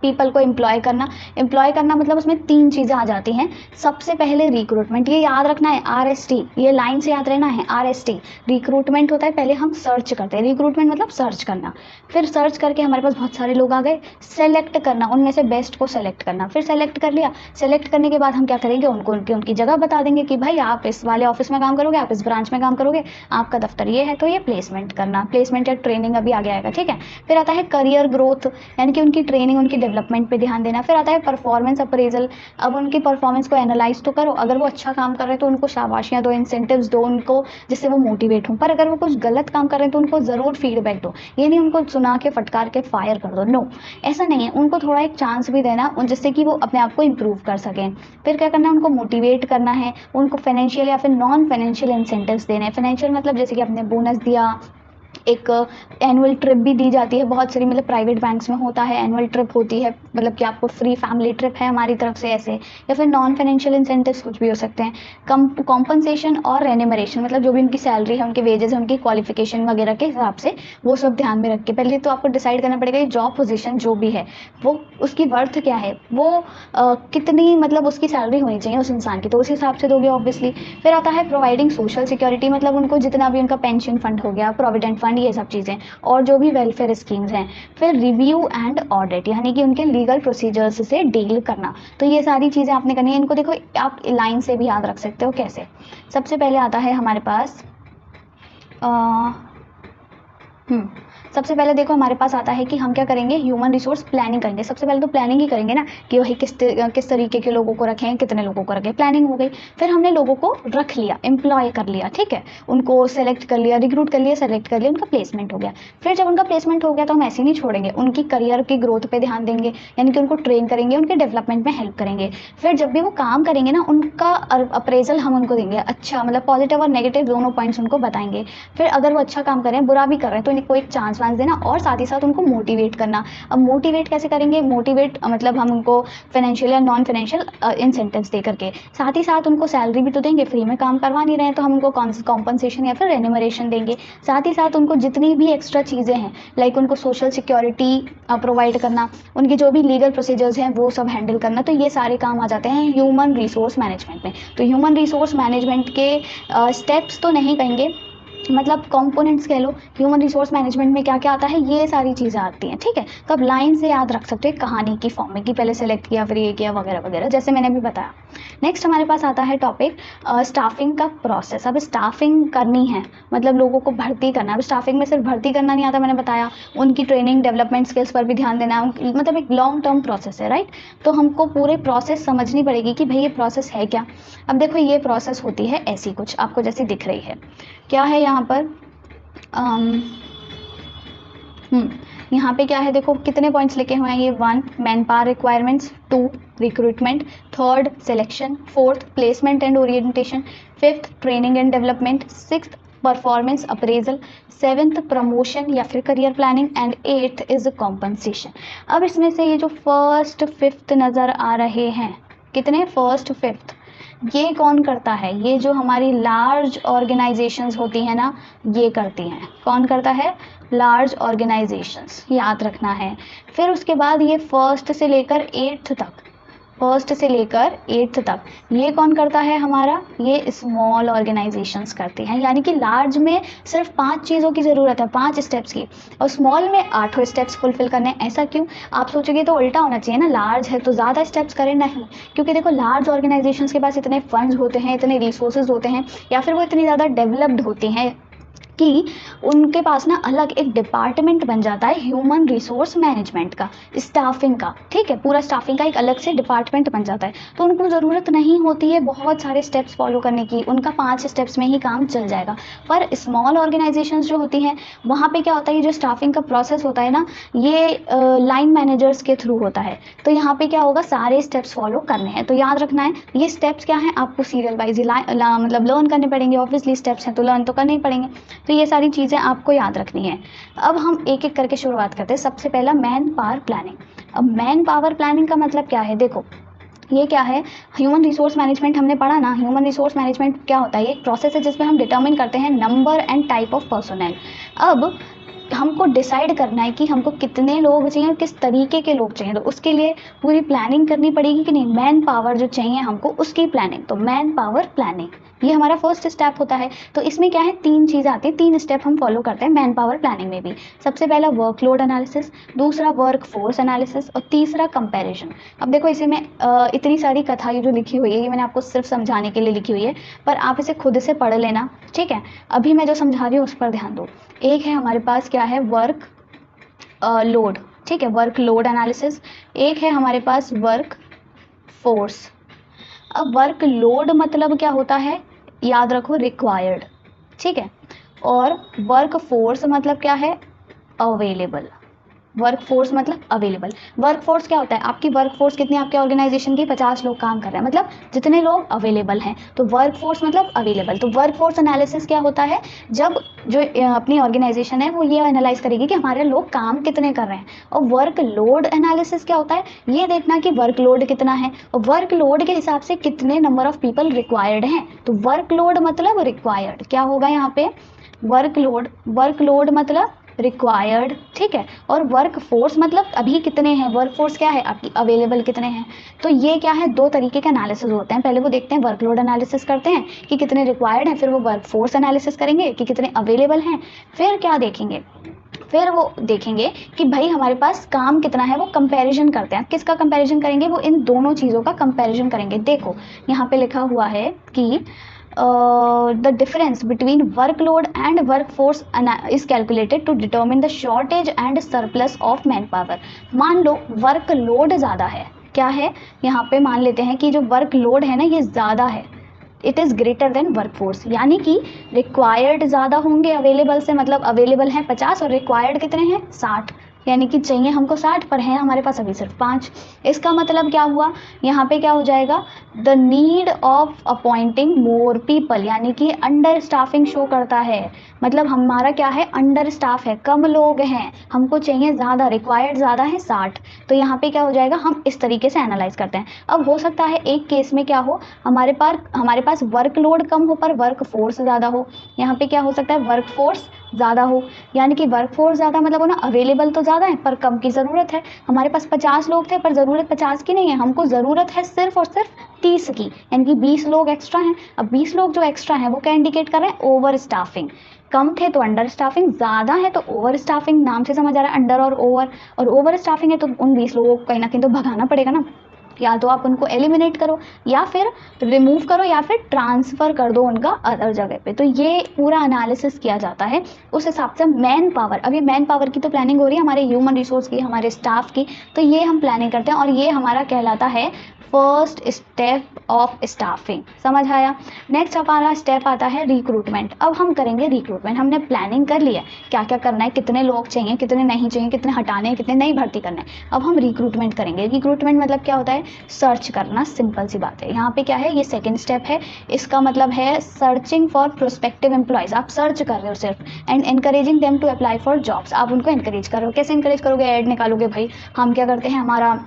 पीपल को एम्प्लॉय करना मतलब उसमें 3 चीज़ें आ जाती हैं। सबसे पहले रिक्रूटमेंट, ये याद रखना है, RST, ये लाइन से याद रहना है, RST। रिक्रूटमेंट होता है, पहले हम सर्च करते हैं, रिक्रूटमेंट मतलब सर्च करना। फिर सर्च करके हमारे पास बहुत सारे लोग आ गए, सेलेक्ट करना, उनमें से बेस्ट को सेलेक्ट करना। फिर सेलेक्ट कर लिया, सेलेक्ट करने के बाद हम क्या करेंगे, उनको उनकी जगह बता देंगे कि भाई आप इस वाले ऑफिस में काम करोगे, आप इस ब्रांच में काम करोगे, आपका दफ्तर ये है। तो ये प्लेसमेंट करना, प्लेसमेंट या ट्रेनिंग अभी आगे आएगा, ठीक है। फिर आता है करियर ग्रोथ, यानी कि उनकी ट्रेनिंग, उनकी डेवलपमेंट पे ध्यान देना। फिर आता है परफॉर्मेंस अप्रेजल। अब उनकी परफॉर्मेंस को एनालाइज तो करो, अगर वो अच्छा काम कर रहे हैं तो उनको शाबाशियाँ दो, इंसेंटिव्स दो उनको, जिससे वो मोटिवेट हों। पर अगर वो कुछ गलत काम कर रहे हैं तो उनको ज़रूर फीडबैक दो। ये नहीं उनको सुना के फटकार के फायर कर दो, नो, ऐसा नहीं है। उनको थोड़ा एक चांस भी देना, जिससे कि वो अपने आप को इम्प्रूव कर सकें। फिर क्या करना है, उनको मोटिवेट करना है, उनको फाइनेंशियल या फिर नॉन फाइनेंशियल इंसेंटिव्स देने हैं। फाइनेंशियल मतलब जैसे कि आपने बोनस दिया, एक एनुअल ट्रिप भी दी जाती है बहुत सारी, मतलब प्राइवेट बैंक्स में होता है, एनुअल ट्रिप होती है, मतलब कि आपको फ्री फैमिली ट्रिप है हमारी तरफ से ऐसे। या फिर नॉन फाइनेंशियल इंसेंटिव्स कुछ भी हो सकते हैं। कॉम्पनसेशन और रेन्यूमरेशन, मतलब जो भी उनकी सैलरी है, उनके वेजेस है, उनकी क्वालिफिकेशन वगैरह के हिसाब से, वो सब ध्यान में रख के पहले तो आपको डिसाइड करना पड़ेगा जॉब पोजीशन जो भी है वो उसकी वर्थ क्या है, वो कितनी मतलब उसकी सैलरी होनी चाहिए उस इंसान की, तो उस हिसाब से दोगे ऑब्वियसली। फिर आता है प्रोवाइडिंग सोशल सिक्योरिटी, मतलब उनको जितना भी उनका पेंशन फंड हो गया, प्रोविडेंट फंड, ये सब चीज़ें, और जो भी वेलफेयर स्कीम्स हैं। फिर रिव्यू एंड ऑडिट, यानी कि उनके लीगल प्रोसीजर्स से डील करना। तो ये सारी चीज़ें आपने करनी है। इनको देखो, आप लाइन से भी याद रख सकते हो कैसे। सबसे पहले आता है हमारे पास सबसे पहले देखो हमारे पास आता है कि हम क्या करेंगे, ह्यूमन रिसोर्स प्लानिंग करेंगे। सबसे पहले तो प्लानिंग ही करेंगे ना, कि वही किस तरीके के लोगों को रखें, कितने लोगों को रखें, प्लानिंग हो गई। फिर हमने लोगों को रख लिया, एम्प्लॉय कर लिया, ठीक है, उनको सेलेक्ट कर लिया, रिक्रूट कर लिया, सेलेक्ट कर लिया, उनका प्लेसमेंट हो गया। फिर जब उनका प्लेसमेंट हो गया तो हम ऐसे नहीं छोड़ेंगे, उनकी करियर की ग्रोथ पर ध्यान देंगे, यानी कि उनको ट्रेन करेंगे, उनके डेवलपमेंट में हेल्प करेंगे। फिर जब भी वो काम करेंगे ना, उनका अप्रेजल हम उनको देंगे, अच्छा मतलब पॉजिटिव और नेगेटिव दोनों पॉइंट्स उनको बताएंगे। फिर अगर वो अच्छा काम करें, बुरा भी कर रहे हैं, तो इनको एक चांस आश्वासन देना और साथ ही साथ उनको मोटिवेट करना। अब मोटिवेट कैसे करेंगे, मोटिवेट मतलब हम उनको फाइनेंशियल या नॉन फाइनेंशियल इंसेंटिव्स दे करके, साथ ही साथ उनको सैलरी भी तो देंगे, फ्री में काम करवा नहीं रहे हैं तो हम उनको कॉम्पनसेशन या फिर रेन्यूमरेशन देंगे। साथ ही साथ उनको जितनी भी एक्स्ट्रा चीज़ें हैं लाइक उनको सोशल सिक्योरिटी प्रोवाइड करना, उनकी जो भी लीगल प्रोसीजर्स हैं वो सब हैंडल करना, तो ये सारे काम आ जाते हैं ह्यूमन रिसोर्स मैनेजमेंट में। तो ह्यूमन रिसोर्स मैनेजमेंट के स्टेप्स तो नहीं कहेंगे, मतलब कंपोनेंट्स कह लो, ह्यूमन रिसोर्स मैनेजमेंट में क्या क्या आता है ये सारी चीज़ें आती हैं, ठीक है। तो अब लाइन से याद रख सकते हो कहानी की फॉर्म में कि पहले सेलेक्ट किया फिर ये किया वगैरह वगैरह, जैसे मैंने अभी बताया। नेक्स्ट हमारे पास आता है टॉपिक स्टाफिंग का प्रोसेस। अब स्टाफिंग करनी है मतलब लोगों को भर्ती करना। अब स्टाफिंग में सिर्फ भर्ती करना नहीं आता, मैंने बताया उनकी ट्रेनिंग डेवलपमेंट स्किल्स पर भी ध्यान देना है, मतलब एक लॉन्ग टर्म प्रोसेस है, राइट। तो हमको पूरे प्रोसेस समझनी पड़ेगी कि भाई ये प्रोसेस है क्या। अब देखो ये प्रोसेस होती है ऐसी कुछ आपको जैसी दिख रही है, क्या है यहाँ पर यहाँ पे क्या है, देखो कितने पॉइंट्स लिखे हुए हैं ये। 1 man power requirements, 2 recruitment, 3 selection, 4 placement and orientation, 5 training and development, 6 performance appraisal, 7th promotion या फिर career planning and 8th is compensation. अब इसमें से ये जो 1st 5th नज़र आ रहे हैं, कितने 1st 5th, ये कौन करता है, ये जो हमारी लार्ज ऑर्गेनाइजेशंस होती हैं ना ये करती हैं। कौन करता है, लार्ज ऑर्गेनाइजेशंस, याद रखना है। फिर उसके बाद ये 1st से लेकर 8th तक, 1st से लेकर 8th तक ये कौन करता है हमारा, ये स्मॉल ऑर्गेनाइजेशंस करती हैं। यानी कि लार्ज में सिर्फ 5 चीज़ों की ज़रूरत है, 5 स्टेप्स की, और स्मॉल में 8 स्टेप्स फुलफिल करने। ऐसा क्यों, आप सोचोगे तो उल्टा होना चाहिए ना, लार्ज है तो ज़्यादा स्टेप्स करें, नहीं, क्योंकि देखो लार्ज ऑर्गेनाइजेशंस के पास इतने फंड्स होते हैं, इतने रिसोर्सेज होते हैं, या फिर वो इतनी ज़्यादा डेवलप्ड होती हैं कि उनके पास ना अलग एक डिपार्टमेंट बन जाता है ह्यूमन रिसोर्स मैनेजमेंट का, स्टाफिंग का, ठीक है, पूरा स्टाफिंग का एक अलग से डिपार्टमेंट बन जाता है। तो उनको ज़रूरत नहीं होती है बहुत सारे स्टेप्स फॉलो करने की, उनका 5 स्टेप्स में ही काम चल जाएगा। पर स्मॉल ऑर्गेनाइजेशंस जो होती हैं वहाँ पे क्या होता है, ये जो स्टाफिंग का प्रोसेस होता है ना ये लाइन मैनेजर्स के थ्रू होता है। तो यहाँ पे क्या होगा, सारे स्टेप्स फॉलो करने हैं। तो याद रखना है ये स्टेप्स क्या हैं, आपको सीरियल वाइज मतलब लर्न करने पड़ेंगे, ऑब्वियसली स्टेप्स हैं तो लर्न तो करने ही पड़ेंगे। तो ये सारी चीज़ें आपको याद रखनी है। अब हम एक एक करके शुरुआत करते हैं। सबसे पहला मैन पावर प्लानिंग। अब मैन पावर प्लानिंग का मतलब क्या है, देखो ये क्या है, ह्यूमन रिसोर्स मैनेजमेंट हमने पढ़ा ना, ह्यूमन रिसोर्स मैनेजमेंट क्या होता है, ये एक प्रोसेस है जिसमें हम डिटरमिन करते हैं number and type of personal. अब हमको डिसाइड करना है कि हमको कितने लोग चाहिए, किस तरीके के लोग चाहिए, तो उसके लिए पूरी प्लानिंग करनी पड़ेगी कि नहीं, मैन पावर जो चाहिए हमको उसकी प्लानिंग। तो मैन पावर प्लानिंग ये हमारा फर्स्ट स्टेप होता है। तो इसमें क्या है, 3 चीज़ें आती हैं, 3 स्टेप हम फॉलो करते हैं मैन पावर प्लानिंग में भी। सबसे पहला वर्कलोड एनालिसिस, दूसरा वर्क फोर्स एनालिसिस और तीसरा कंपैरिजन। अब देखो इसे में इतनी सारी कथा ये जो लिखी हुई है ये मैंने आपको सिर्फ समझाने के लिए लिखी हुई है, पर आप इसे खुद से पढ़ लेना, ठीक है। अभी मैं जो समझा रही हूँ उस पर ध्यान दो। एक है हमारे पास क्या है, वर्क लोड, ठीक है, वर्क लोड एनालिसिस। एक है हमारे पास वर्क फोर्स। अब वर्क लोड मतलब क्या होता है, याद रखो रिक्वायर्ड, ठीक है, और वर्क फोर्स मतलब क्या है, अवेलेबल। वर्क फोर्स मतलब अवेलेबल। वर्क फोर्स क्या होता है, आपकी वर्क फोर्स कितनी, आपके ऑर्गेनाइजेशन की 50 लोग काम कर रहे हैं, मतलब जितने लोग अवेलेबल हैं, तो वर्क फोर्स मतलब अवेलेबल। तो वर्क फोर्स एनालिसिस क्या होता है, जब जो अपनी ऑर्गेनाइजेशन है वो ये एनालाइज करेगी कि हमारे लोग काम कितने कर रहे हैं। और वर्क लोड एनालिसिस क्या होता है, ये देखना कि वर्क लोड कितना है, और वर्क लोड के हिसाब से कितने नंबर ऑफ पीपल रिक्वायर्ड हैं। तो वर्क लोड मतलब रिक्वायर्ड क्या होगा यहाँ पे, वर्क लोड मतलब रिक्वायर्ड, ठीक है, और वर्क फोर्स मतलब अभी कितने हैं, वर्क फोर्स क्या है आपकी अवेलेबल कितने हैं। तो ये क्या है, 2 तरीके के एनालिसिस होते हैं। पहले वो देखते हैं वर्कलोड एनालिसिस करते हैं कि कितने रिक्वायर्ड हैं, फिर वो वर्क फोर्स एनालिसिस करेंगे कि कितने अवेलेबल हैं, फिर क्या देखेंगे, फिर वो देखेंगे कि भाई हमारे पास काम कितना है, वो कंपैरिजन करते हैं। किसका कंपैरिजन करेंगे, वो इन दोनों चीज़ों का कंपैरिजन करेंगे। देखो यहाँ पे लिखा हुआ है कि the difference between workload and workforce is calculated to determine the shortage and surplus of manpower। मान लो वर्कलोड ज़्यादा है, क्या है यहाँ पे मान लेते हैं कि जो वर्कलोड है ना ये ज़्यादा है, it is greater than workforce, यानी कि रिक्वायर्ड ज़्यादा होंगे अवेलेबल से, मतलब अवेलेबल हैं 50 और रिक्वायर्ड कितने हैं 60। यानी कि चाहिए हमको 60 पर है हमारे पास अभी सिर्फ 5। इसका मतलब क्या हुआ, यहाँ पे क्या हो जाएगा, the need of appointing more people, यानी कि अंडर स्टाफिंग शो करता है। मतलब हमारा क्या है, अंडर स्टाफ है, कम लोग हैं, हमको चाहिए ज़्यादा, रिक्वायर्ड ज़्यादा है 60। तो यहाँ पे क्या हो जाएगा, हम इस तरीके से एनालाइज करते हैं। अब हो सकता है एक केस में क्या हो, हमारे पास वर्कलोड कम हो पर वर्क फोर्स ज़्यादा हो। यहाँ पे क्या हो सकता है, वर्क फोर्स ज़्यादा हो, यानी कि वर्क फोर्स ज़्यादा मतलब हो ना, अवेलेबल तो ज़्यादा है पर कम की ज़रूरत है। हमारे पास 50 लोग थे पर ज़रूरत 50 की नहीं है, हमको ज़रूरत है सिर्फ और सिर्फ 30 की, यानी कि 20 लोग एक्स्ट्रा हैं। अब 20 लोग जो एक्स्ट्रा हैं वो क्या इंडिकेट कर रहे हैं, ओवर स्टाफिंग। कम थे तो अंडर स्टाफिंग, ज़्यादा है तो ओवर स्टाफिंग, नाम से समझ आ रहा है अंडर और ओवर स्टाफिंग है तो उन 20 लोगों को कहीं ना कहीं तो भगाना पड़ेगा ना। या तो आप उनको एलिमिनेट करो या फिर रिमूव करो या फिर ट्रांसफ़र कर दो उनका अदर जगह पे। तो ये पूरा एनालिसिस किया जाता है उस हिसाब से। मैन पावर, अभी मैन पावर की तो प्लानिंग हो रही है, हमारे ह्यूमन रिसोर्स की, हमारे स्टाफ की, तो ये हम प्लानिंग करते हैं और ये हमारा कहलाता है फर्स्ट स्टेप ऑफ स्टाफिंग। समझ आया। नेक्स्ट हमारा स्टेप आता है रिक्रूटमेंट। अब हम करेंगे रिक्रूटमेंट। हमने प्लानिंग कर लिया क्या क्या करना है, कितने लोग चाहिए, कितने नहीं चाहिए, कितने हटाने हैं, कितने नहीं भर्ती करने हैं। अब हम रिक्रूटमेंट करेंगे। रिक्रूटमेंट मतलब क्या होता है, सर्च करना, सिंपल सी बात है। यहाँ पे क्या है, ये सेकेंड स्टेप है। इसका मतलब है सर्चिंग फॉर प्रोस्पेक्टिव एम्प्लॉयज़। आप सर्च कर रहे हो सिर्फ, and encouraging them to apply for jobs. आप उनको एनकरेज कर रहे हो। कैसे एनकरेज करोगे, ऐड निकालोगे भाई। हम क्या करते हैं, हमारा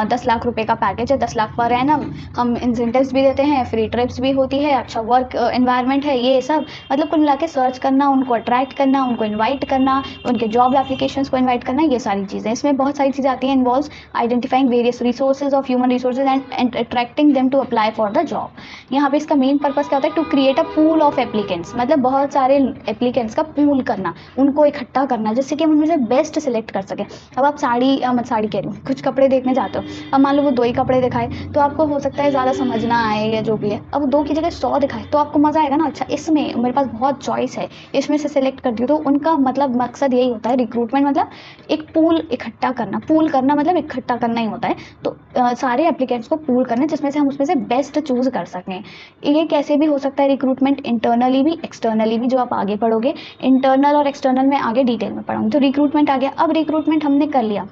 10 लाख रुपए का पैकेज है, 10 लाख पर एनम, हम इंसेंटिव्स भी देते हैं, फ्री ट्रिप्स भी होती है, अच्छा वर्क एनवायरनमेंट है, ये सब मतलब कुल मिला के सर्च करना, उनको अट्रैक्ट करना, उनको इनवाइट करना, उनके जॉब एप्लीकेशंस को इनवाइट करना, ये सारी चीज़ें। इसमें बहुत सारी चीज़ें आती हैं, involves identifying various resources of human resources and attracting them to apply for the job. यहाँ पे इसका मेन पर्पस क्या होता है, to create a pool of applicants, मतलब बहुत सारे एप्लीकेंट्स का पूल करना, उनको इकट्ठा करना, जिससे कि हम उनमें से बेस्ट सिलेक्ट कर सकें। अब आप साड़ी कह रही हूँ, कुछ कपड़े देखने जाते हो, अब मान लो वो 2 ही कपड़े दिखाए तो आपको हो सकता है ज़्यादा समझ ना आए या जो भी है। अब 2 की जगह 100 दिखाए तो आपको मज़ा आएगा ना, अच्छा इसमें मेरे पास बहुत चॉइस है, इसमें से सिलेक्ट कर दियो। तो उनका मतलब मकसद यही होता है, रिक्रूटमेंट मतलब एक पूल इकट्ठा करना। पूल करना मतलब इकट्ठा करना ही होता है। तो सारे एप्लीकेंट्स को पूल करना जिसमें से हम उसमें से बेस्ट चूज़ कर सकें। ये कैसे भी हो सकता है रिक्रूटमेंट, इंटरनली भी एक्सटर्नली भी, जो आप आगे पढ़ोगे। इंटरनल और एक्सटर्नल में आगे डिटेल में पढ़ाऊंगी। तो रिक्रूटमेंट आ गया। अब रिक्रूटमेंट हमने कर लिया,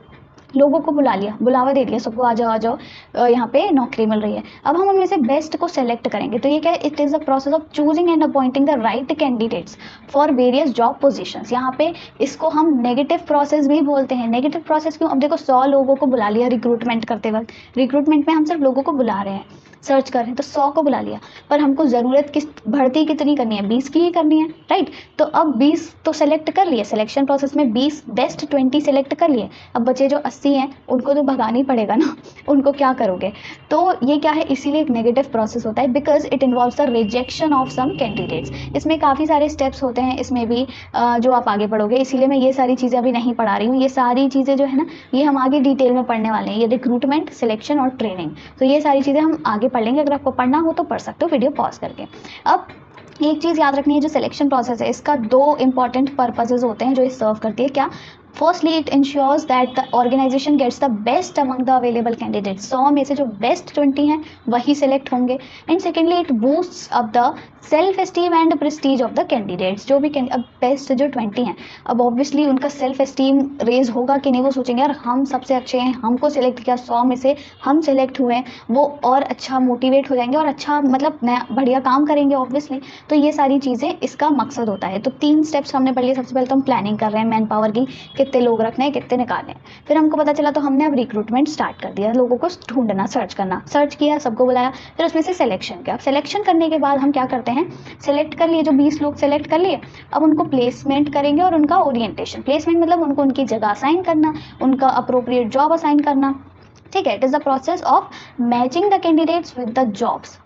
लोगों को बुला लिया, बुलावा दे दिया सबको, आ जाओ आ जाओ, यहाँ पे नौकरी मिल रही है। अब हम उनमें से बेस्ट को सेलेक्ट करेंगे। तो ये क्या है, it is the process of choosing and appointing the right candidates for various job positions. यहाँ पे इसको हम नेगेटिव प्रोसेस भी बोलते हैं। नेगेटिव प्रोसेस क्यों, अब देखो 100 लोगों को बुला लिया रिक्रूटमेंट करते वक्त, रिक्रूटमेंट में हम सिर्फ लोगों को बुला रहे हैं, सर्च कर रहे हैं, तो 100 को बुला लिया, पर हमको ज़रूरत किस भर्ती कितनी करनी है, 20 की ही करनी है, राइट। तो अब 20 तो सेलेक्ट कर लिए, सिलेक्शन प्रोसेस में 20 बेस्ट 20 सेलेक्ट कर लिए। अब बचे जो 80 हैं उनको तो भगाना ही पड़ेगा ना, उनको क्या करोगे। तो ये क्या है, इसीलिए एक नेगेटिव प्रोसेस होता है, because it involves the rejection of some candidates. इसमें काफ़ी सारे स्टेप्स होते हैं, इसमें भी जो आप आगे पढ़ोगे, इसीलिए मैं ये सारी चीज़ें अभी नहीं पढ़ा रही हूँ। ये सारी चीज़ें जो है ना, ये हम आगे डिटेल में पढ़ने वाले हैं, ये रिक्रूटमेंट, सिलेक्शन और ट्रेनिंग। तो ये सारी चीज़ें हम आगे पढ़ लेंगे। अगर आपको पढ़ना हो तो पढ़ सकते हो वीडियो पॉज करके। अब एक चीज़ याद रखनी है, जो सिलेक्शन प्रोसेस है इसका 2 इंपॉर्टेंट पर्पसेस होते हैं जो ये सर्व करती है। क्या, firstly it ensures that the organisation gets the best among the available candidates. 100 में से जो बेस्ट 20 हैं वही सिलेक्ट होंगे। And secondly it boosts up the self esteem and Prestige of the candidates. जो भी अब बेस्ट जो 20 हैं, अब ऑब्वियसली उनका सेल्फ एस्टीम रेज होगा कि नहीं, वो सोचेंगे यार हम सबसे अच्छे हैं, हमको सिलेक्ट किया, 100 में से हम सिलेक्ट हुए हैं, वो और अच्छा मोटिवेट हो जाएंगे और अच्छा मतलब नया बढ़िया काम करेंगे ऑब्वियसली। तो ये सारी चीज़ें इसका मकसद होता है। तो 3 स्टेप्स हमने पढ़ लिए। सबसे पहले तो हम प्लानिंग कर रहे हैं मैन पावर की, कितने लोग रखने हैं, कितने निकालने हैं। फिर हमको पता चला तो हमने अब रिक्रूटमेंट स्टार्ट कर दिया, लोगों को ढूंढना, सर्च करना, सर्च किया, सबको बुलाया, फिर उसमें से सिलेक्शन किया। सिलेक्शन करने के बाद हम क्या करते हैं, सिलेक्ट कर लिए, जो 20 लोग सेलेक्ट कर लिए, अब उनको प्लेसमेंट करेंगे और उनका ओरिएंटेशन। प्लेसमेंट मतलब उनको उनकी जगह असाइन करना, उनका अप्रोप्रिएट जॉब असाइन करना, ठीक है। It is the process of matching the candidates with the jobs.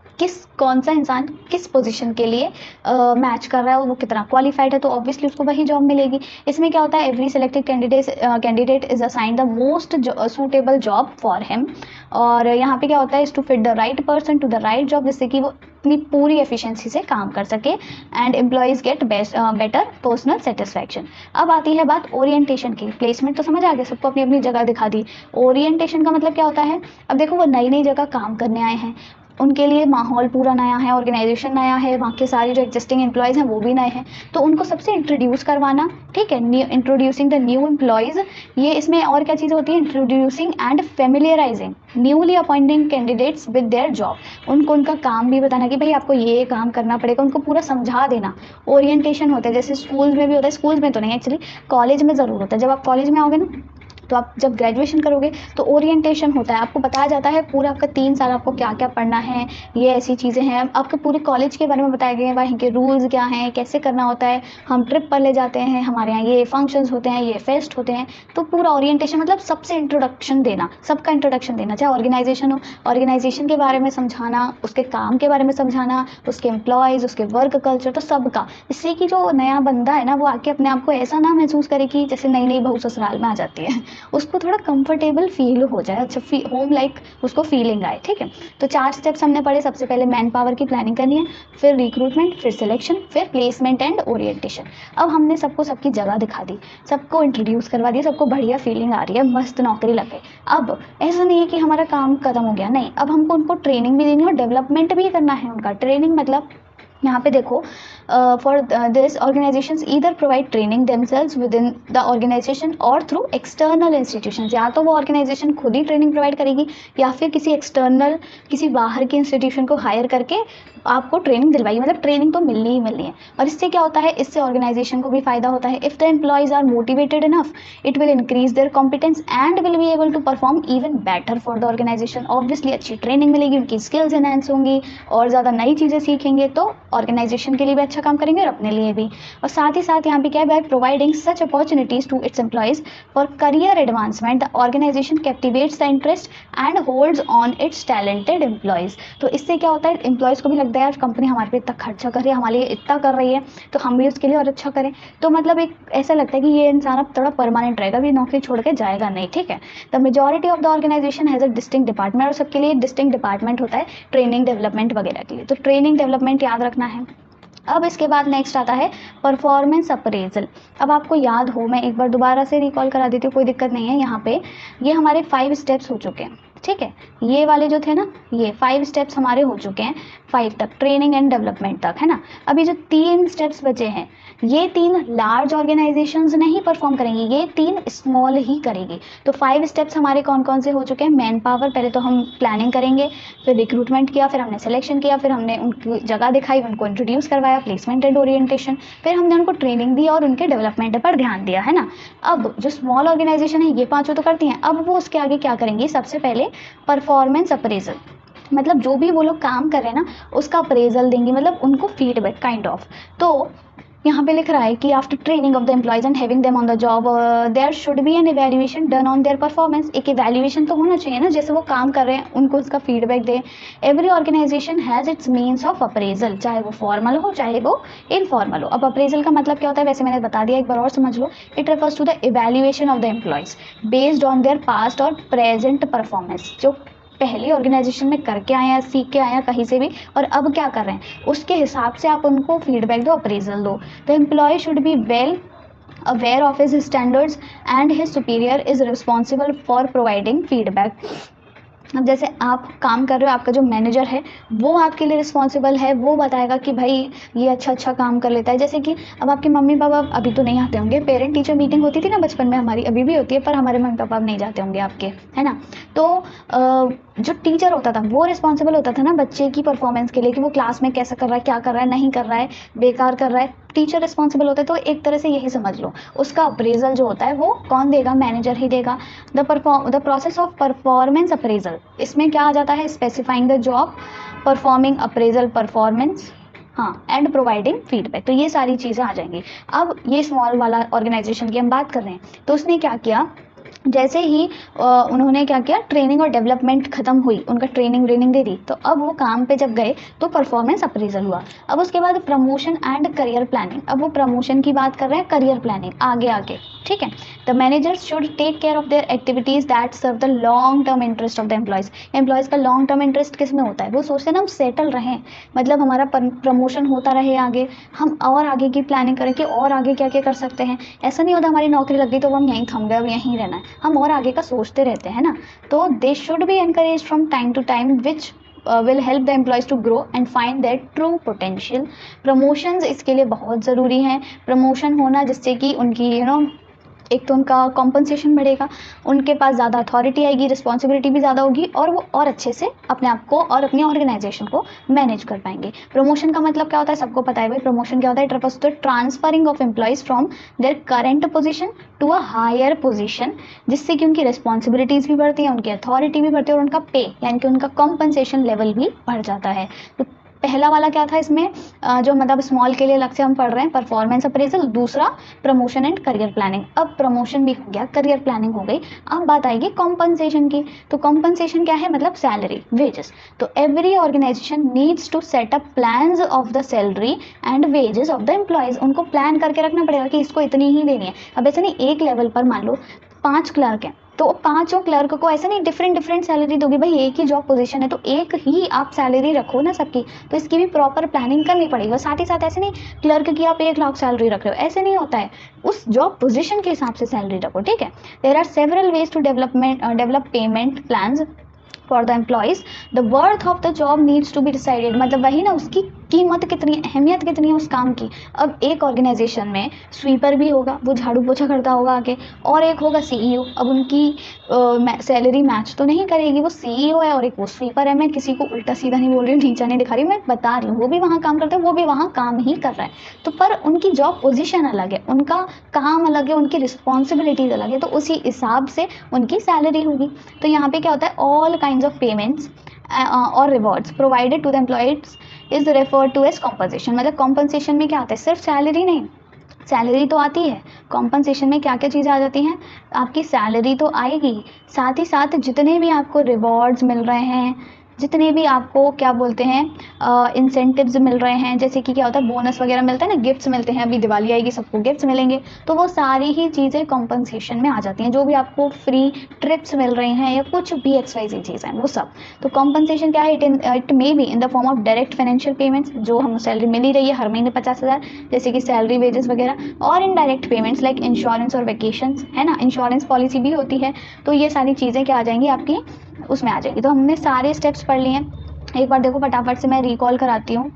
कौन सा इंसान किस पोजीशन के लिए मैच कर रहा है, वो कितना क्वालिफाइड है, तो ऑब्वियसली उसको वही जॉब मिलेगी। इसमें क्या होता है, every selected candidate is assigned the most suitable job for him. और यहाँ पे क्या होता है, is to fit the right person to the right job, जिससे कि वो अपनी पूरी एफिशिएंसी से काम कर सके and employees get better personal satisfaction. अब आती है बात ओरिएंटेशन की। प्लेसमेंट तो समझ आ गया, सबको अपनी अपनी जगह दिखा दी। ओरिएंटेशन का मतलब क्या होता है, अब देखो वो नई नई जगह काम करने आए हैं, उनके लिए माहौल पूरा नया है, ऑर्गेनाइजेशन नया है, वहाँ के सारे जो एग्जिस्टिंग एम्प्लॉयज़ हैं वो भी नए हैं, तो उनको सबसे इंट्रोड्यूस करवाना, ठीक है, इंट्रोड्यूसिंग द न्यू एम्प्लॉयज़। ये इसमें और क्या चीज़ें होती हैं, introducing and familiarising newly appointing candidates with their job. उनको उनका काम भी बताना कि भाई आपको ये काम करना पड़ेगा, उनको पूरा समझा देना। ओरिएंटेशन होता है, जैसे स्कूल में भी होता है, स्कूल में तो नहीं एक्चुअली, कॉलेज में ज़रूर होता है। जब आप कॉलेज में आओगे ना, तो आप जब ग्रेजुएशन करोगे तो ओरिएंटेशन होता है, आपको बताया जाता है पूरा आपका 3 साल आपको क्या क्या पढ़ना है, ये ऐसी चीज़ें हैं, आपके पूरे कॉलेज के बारे में बताया गया है, वहाँ के रूल्स क्या हैं, कैसे करना होता है, हम ट्रिप पर ले जाते हैं, हमारे यहाँ ये फंक्शंस होते हैं, ये फेस्ट होते हैं। तो पूरा ओरिएंटेशन मतलब सबसे इंट्रोडक्शन देना, सबका इंट्रोडक्शन देना, चाहे ऑर्गेनाइजेशन हो, ऑर्गेनाइजेशन के बारे में समझाना, उसके काम के बारे में समझाना, उसके एम्प्लॉयज़, उसके वर्क कल्चर, तो सबका, इससे कि जो नया बंदा है ना वो आके अपने आप को ऐसा ना महसूस करे कि जैसे नई नई बहू ससुराल में आ जाती है, उसको थोड़ा कंफर्टेबल फील हो जाए, अच्छा होम लाइक उसको फीलिंग आए, ठीक है। तो 4 स्टेप्स हमने पढ़े, सबसे पहले मैन पावर की प्लानिंग करनी है, फिर रिक्रूटमेंट, फिर सिलेक्शन, फिर प्लेसमेंट एंड ओरिएंटेशन। अब हमने सबको सबकी जगह दिखा दी, सबको इंट्रोड्यूस करवा दिया, सबको बढ़िया फीलिंग आ रही है, मस्त नौकरी लग गई। अब ऐसा नहीं है कि हमारा काम खत्म हो गया, नहीं, अब हमको उनको ट्रेनिंग भी देनी है और डेवलपमेंट भी करना है उनका। ट्रेनिंग मतलब यहाँ पे देखो, for this organisations either provide training themselves within the organisation और थ्रू एक्सटर्नल इंस्टीट्यूशंस। या तो वो ऑर्गेनाइजेशन खुद ही ट्रेनिंग प्रोवाइड करेगी या फिर किसी एक्सटर्नल, किसी बाहर के इंस्टीट्यूशन को हायर करके आपको ट्रेनिंग दिलवाएगी, मतलब ट्रेनिंग तो मिलनी ही मिलनी है। और इससे क्या होता है, इससे ऑर्गेनाइजेशन को भी फायदा होता है। If the employees are motivated enough, it will increase their competence and will be able to perform even better for the organisation. Obviously अच्छी ट्रेनिंग मिलेगी, उनकी स्किल्स एनहेंस होंगी और ज़्यादा नई चीज़ें सीखेंगे, तो ऑर्गेनाइजेशन के लिए भी अच्छा काम करेंगे और अपने लिए भी। और साथ ही साथ यहाँ पे क्या है, by providing such opportunities to its employees for career advancement, the organisation captivates the interest and holds on its talented employees. तो इससे क्या होता है, एम्प्लॉयज़ को भी लगता है यार कंपनी हमारे पे इतना खर्चा कर रही है, हमारे लिए इतना कर रही है, तो हम भी उसके लिए और अच्छा करें। तो मतलब एक ऐसा लगता है कि ये इंसान अब थोड़ा परमानेंट रहेगा, भी नौकरी छोड़ के जाएगा नहीं, ठीक है। The majority of the organisation has a distinct department, और सबके लिए डिस्टिंक्ट डिपार्टमेंट होता है ट्रेनिंग डेवलपमेंट वगैरह के लिए। तो ट्रेनिंग डेवलपमेंट याद रखना है। अब इसके बाद नेक्स्ट आता है परफॉर्मेंस अप्रेजल। अब आपको याद हो, मैं एक बार दोबारा से रिकॉल करा देती हूँ, कोई दिक्कत नहीं है। यहाँ पे ये हमारे 5 स्टेप्स हो चुके हैं, ठीक है, ये वाले जो थे ना, ये 5 स्टेप्स हमारे हो चुके हैं, 5 तक, ट्रेनिंग एंड डेवलपमेंट तक, है ना। अभी जो 3 स्टेप्स बचे हैं, ये 3 लार्ज ऑर्गेनाइजेशंस नहीं परफॉर्म करेंगी, ये 3 स्मॉल ही करेगी। तो 5 स्टेप्स हमारे कौन कौन से हो चुके हैं, मैन पावर, पहले तो हम प्लानिंग करेंगे, फिर रिक्रूटमेंट किया, फिर हमने सिलेक्शन किया, फिर हमने उनकी जगह दिखाई, उनको इंट्रोड्यूस करवाया, प्लेसमेंट एंड ओरिएंटेशन, फिर हमने उनको ट्रेनिंग दी और उनके डेवलपमेंट पर ध्यान दिया, है ना। अब जो स्मॉल ऑर्गेनाइजेशन है ये 5 तो करती हैं, अब वो उसके आगे क्या करेंगी, सबसे पहले परफॉर्मेंस अप्रेजल, मतलब जो भी वो लोग काम कर रहे हैं ना उसका अप्रेजल देंगी, मतलब उनको फीडबैक काइंड ऑफ। तो यहाँ पे लिख रहा है कि after training of the employees and having them on the job there should be an evaluation done on their performance. एक इवैल्यूएशन तो होना चाहिए ना, जैसे वो काम कर रहे हैं उनको उसका फीडबैक दें। Every organisation has its means of appraisal, चाहे वो फॉर्मल हो चाहे वो इनफॉर्मल हो। अब अप्रेजल का मतलब क्या होता है, वैसे मैंने बता दिया, एक बार और समझ लो। It refers to the evaluation of the employees based on their past और प्रेजेंट परफॉर्मेंस, जो पहले ऑर्गेनाइजेशन में करके आए हैं, सीख के आए हैं कहीं से भी, और अब क्या कर रहे हैं उसके हिसाब से आप उनको फीडबैक दो, अप्रेजल दो। The employee should be well aware of his standards and his superior is responsible for providing feedback। अब जैसे आप काम कर रहे हो, आपका जो मैनेजर है वो आपके लिए रिस्पॉन्सिबल है, वो बताएगा कि भाई ये अच्छा काम कर लेता है। जैसे कि अब आपके मम्मी पापा अभी तो नहीं आते होंगे, पेरेंट टीचर मीटिंग होती थी ना बचपन में, हमारी अभी भी होती है, पर हमारे मम्मी पापा अब नहीं जाते होंगे आपके, है ना। तो जो टीचर होता था वो रिस्पॉन्सिबल होता था ना बच्चे की परफॉर्मेंस के लिए, कि वो क्लास में कैसा कर रहा है, क्या कर रहा है, नहीं कर रहा है, बेकार कर रहा है, टीचर रिस्पॉन्सिबल होता है। तो एक तरह से यही समझ लो, उसका अप्रेजल जो होता है वो कौन देगा, मैनेजर ही देगा। The process of performance appraisal, इसमें क्या आ जाता है, specifying the job, performing appraisal performance, हाँ, एंड प्रोवाइडिंग फीडबैक, तो ये सारी चीज़ें आ जाएंगी। अब ये स्मॉल वाला ऑर्गेनाइजेशन की हम बात कर रहे हैं, तो उसने क्या किया, जैसे ही उन्होंने क्या किया, ट्रेनिंग और डेवलपमेंट खत्म हुई, उनका ट्रेनिंग दे दी, तो अब वो काम पे जब गए तो परफॉर्मेंस अप्रेजल हुआ। अब उसके बाद प्रमोशन एंड करियर प्लानिंग, अब वो प्रमोशन की बात कर रहे हैं, करियर प्लानिंग आगे, ठीक है। The managers should take care of their activities that serve the long term interest of the employees का लॉन्ग टर्म इंटरेस्ट किस में होता है, वो सोचते हैं ना हम सेटल रहें, मतलब हमारा प्रमोशन होता रहे आगे, हम और आगे की प्लानिंग करें कि और आगे क्या क्या कर सकते हैं। ऐसा नहीं होता हमारी नौकरी लग गई तो हम यहीं थम गए, अब यहीं रहना है, हम और आगे का सोचते रहते हैं ना। तो they should be encourage from time to time which will help the employees to grow and find their true potential. Promotions इसके लिए बहुत ज़रूरी हैं, प्रमोशन होना जिससे कि उनकी एक तो उनका कॉम्पनसेशन बढ़ेगा, उनके पास ज़्यादा अथॉरिटी आएगी, रिस्पॉन्सिबिलिटी भी ज़्यादा होगी और वो और अच्छे से अपने आप को और अपनी ऑर्गेनाइजेशन को मैनेज कर पाएंगे। प्रमोशन का मतलब क्या होता है, सबको पता है भाई। प्रमोशन क्या होता है, it refers to transferring of employees from their current position to a higher position, जिससे कि उनकी रिस्पॉन्सिबिलिटीज़ भी बढ़ती है, उनकी अथॉरिटी भी बढ़ती है और उनका पे यानी कि उनका कॉम्पनसेशन लेवल भी बढ़ जाता है। तो पहला वाला क्या था इसमें, जो मतलब स्मॉल के लिए अलग से हम पढ़ रहे हैं परफॉर्मेंस अप्रेजल, दूसरा प्रमोशन एंड करियर प्लानिंग। अब प्रमोशन भी हो गया, करियर प्लानिंग हो गई, अब बात आएगी कॉम्पनसेशन की। तो कॉम्पनसेशन क्या है, मतलब सैलरी, वेजेस। तो every organisation needs to set up plans of the salary and wages of the employees. उनको प्लान करके रखना पड़ेगा कि इसको इतनी ही देनी है। अब ऐसे नहीं, एक लेवल पर मान लो 5 क्लर्क हैं तो 5 क्लर्क को ऐसे नहीं डिफरेंट सैलरी दोगे भाई, एक ही जॉब पोजीशन है तो एक ही आप सैलरी रखो ना सबकी। तो इसकी भी प्रॉपर प्लानिंग करनी पड़ेगी। और साथ ही साथ ऐसे नहीं क्लर्क की आप 1 लाख सैलरी रख रहे हो, ऐसे नहीं होता है, उस जॉब पोजीशन के हिसाब से सैलरी रखो, ठीक है। There are several ways to develop payment plans for the employees. The worth of the job needs to be decided, मतलब वही ना, उसकी कीमत कितनी, अहमियत कितनी है उस काम की। अब एक ऑर्गेनाइजेशन में स्वीपर भी होगा, वो झाड़ू पोछा करता होगा आगे, और एक होगा सीईओ। अब उनकी सैलरी मैच तो नहीं करेगी, वो सीईओ है और एक वो स्वीपर है। मैं किसी को उल्टा सीधा नहीं बोल रही हूँ, नीचा नहीं दिखा रही, मैं बता रही हूँ वो भी वहाँ काम करता है, वो भी वहाँ काम ही कर रहा है। तो पर उनकी जॉब पोजीशन अलग है, उनका काम अलग है, उनकी रिस्पॉन्सिबिलिटीज अलग है, तो उसी हिसाब से उनकी सैलरी होगी। तो यहाँ पे क्या होता है, ऑल काइंड ऑफ पेमेंट्स और rewards provided to the employees is referred to as compensation. मतलब कॉम्पनसेशन में क्या आता है, सिर्फ सैलरी नहीं, सैलरी तो आती है, कॉम्पनसेशन में क्या क्या चीज़ें आ जाती हैं, आपकी सैलरी तो आएगी, साथ ही साथ जितने भी आपको रिवॉर्ड्स मिल रहे हैं, जितने भी आपको क्या बोलते हैं इंसेंटिव्स मिल रहे हैं, जैसे कि क्या होता है बोनस वगैरह मिलता है ना, गिफ्ट्स मिलते हैं, अभी दिवाली आएगी सबको गिफ्ट्स मिलेंगे, तो वो सारी ही चीज़ें कॉम्पनसेशन में आ जाती हैं। जो भी आपको फ्री ट्रिप्स मिल रही हैं या कुछ भी XYZ चीज़ है वो सब। तो कॉम्पनसेशन क्या है, it may be in the form of direct financial payments, जो हम सैलरी मिल ही रही है हर महीने 50,000 जैसे कि सैलरी वेजेस वगैरह, और इनडायरेक्ट पेमेंट्स लाइक इंश्योरेंस और वैकेशन है ना, इंश्योरेंस पॉलिसी भी होती है। तो ये सारी चीज़ें क्या आ जाएंगी आपकी उसमें आ जाएगी। तो हमने सारे स्टेप्स पढ़ लिए हैं, एक बार देखो फटाफट से मैं रिकॉल कराती हूँ।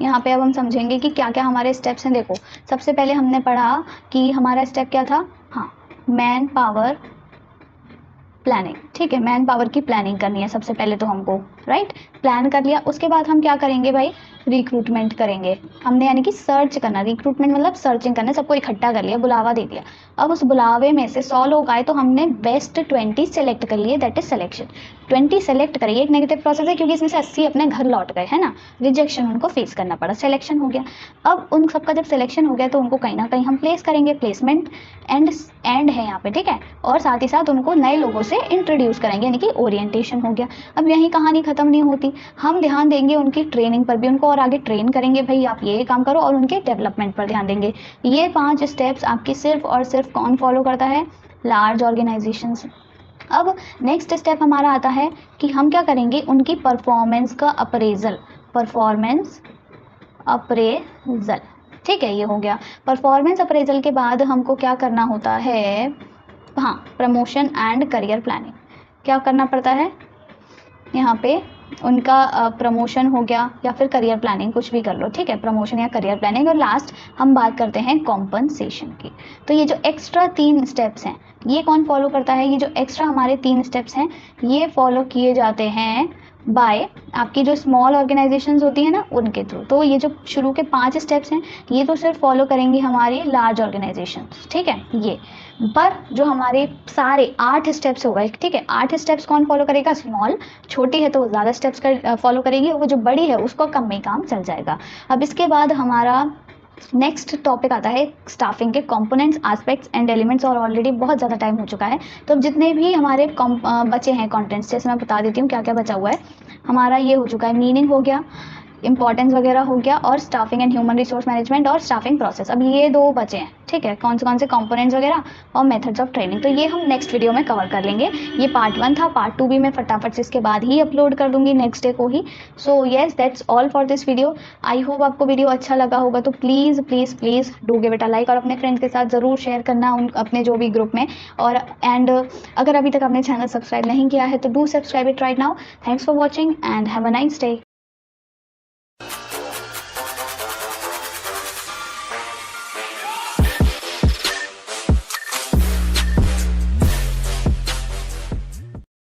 यहाँ पे अब हम समझेंगे कि क्या क्या हमारे स्टेप्स हैं। देखो सबसे पहले हमने पढ़ा कि हमारा स्टेप क्या था, हाँ, मैन पावर प्लानिंग, ठीक है, मैन पावर की प्लानिंग करनी है सबसे पहले तो हमको, राइट। प्लान कर लिया, उसके बाद हम क्या करेंगे भाई, रिक्रूटमेंट करेंगे हमने, यानी कि सर्च करना, रिक्रूटमेंट मतलब सर्चिंग करना, सबको इकट्ठा कर लिया, बुलावा दे दिया। अब उस बुलावे में से 100 लोग आए तो हमने बेस्ट 20 सेलेक्ट कर लिए, दैट इज सिलेक्शन। 20 सेलेक्ट करिए, एक नेगेटिव प्रोसेस है क्योंकि इसमें से 80 अपने घर लौट गए है ना, रिजेक्शन उनको फेस करना पड़ा, सिलेक्शन हो गया। अब उन सबका जब सिलेक्शन हो गया तो उनको कहीं ना कहीं हम प्लेस करेंगे, प्लेसमेंट एंड है यहाँ पे, ठीक है। और साथ ही साथ उनको नए लोगों से इंट्रोड्यूस करेंगे, यानी कि ओरिएंटेशन हो गया। अब यही कहानी खत्म नहीं होती, हम ध्यान देंगे उनकी ट्रेनिंग पर भी, उनको और आगे ट्रेन करेंगे, भाई आप ये काम करो, और उनके डेवलपमेंट पर ध्यान देंगे। ये 5 स्टेप्स आपकी सिर्फ और सिर्फ कौन फॉलो करता है, लार्ज ऑर्गेनाइजेशंस। अब नेक्स्ट स्टेप हमारा आता है कि हम क्या करेंगे, उनकी परफॉर्मेंस का अप्रेजल, परफॉर्मेंस अप्रेजल, ठीक है, ये हो गया। परफॉर्मेंस अप्रेजल के बाद हमको क्या करना होता है, हाँ, प्रमोशन एंड करियर प्लानिंग। क्या करना पड़ता है यहाँ पे, उनका प्रमोशन हो गया या फिर करियर प्लानिंग, कुछ भी कर लो, ठीक है, प्रमोशन या करियर प्लानिंग। और लास्ट हम बात करते हैं कॉम्पनसेशन की। तो ये जो एक्स्ट्रा 3 स्टेप्स हैं ये कौन फॉलो करता है, ये जो एक्स्ट्रा हमारे 3 स्टेप्स हैं ये फॉलो किए जाते हैं बाय आपकी जो स्मॉल ऑर्गेनाइजेशंस होती है ना उनके थ्रू। तो ये जो शुरू के 5 स्टेप्स हैं ये तो सिर्फ फॉलो करेंगी हमारी लार्ज ऑर्गेनाइजेशंस, ठीक है। ये पर जो हमारे सारे 8 स्टेप्स हो गए, ठीक है, 8 स्टेप्स कौन फॉलो करेगा, स्मॉल, छोटी है तो ज़्यादा स्टेप्स कर फॉलो करेगी, वो जो बड़ी है उसको कम में काम चल जाएगा। अब इसके बाद हमारा नेक्स्ट टॉपिक आता है स्टाफिंग के कंपोनेंट्स, एस्पेक्ट्स एंड एलिमेंट्स, और ऑलरेडी बहुत ज़्यादा टाइम हो चुका है तो अब जितने भी हमारे बचे हैं कंटेंट्स, जैसे मैं बता देती हूँ क्या क्या बचा हुआ है। हमारा ये हो चुका है, मीनिंग हो गया, इंपॉर्टेंस वगैरह हो गया, और staffing and human resource management और स्टाफिंग प्रोसेस। अब ये 2 बचे हैं, ठीक है, कौन से कंपोनेंट्स वगैरह और मेथड्स ऑफ ट्रेनिंग। तो ये हम नेक्स्ट वीडियो में कवर कर लेंगे। ये पार्ट 1 था, पार्ट 2 भी मैं फटाफट से इसके बाद ही अपलोड कर दूंगी, नेक्स्ट डे को ही। So yes, that's all for this video. I hope आपको वीडियो अच्छा लगा होगा, तो please please please do give it a like, और अपने फ्रेंड्स के साथ ज़रूर शेयर करना, उन अपने जो भी ग्रुप में। और एंड अगर अभी तक आपने चैनल सब्सक्राइब नहीं किया है तो do subscribe it right now. Thanks for watching and have a nice day.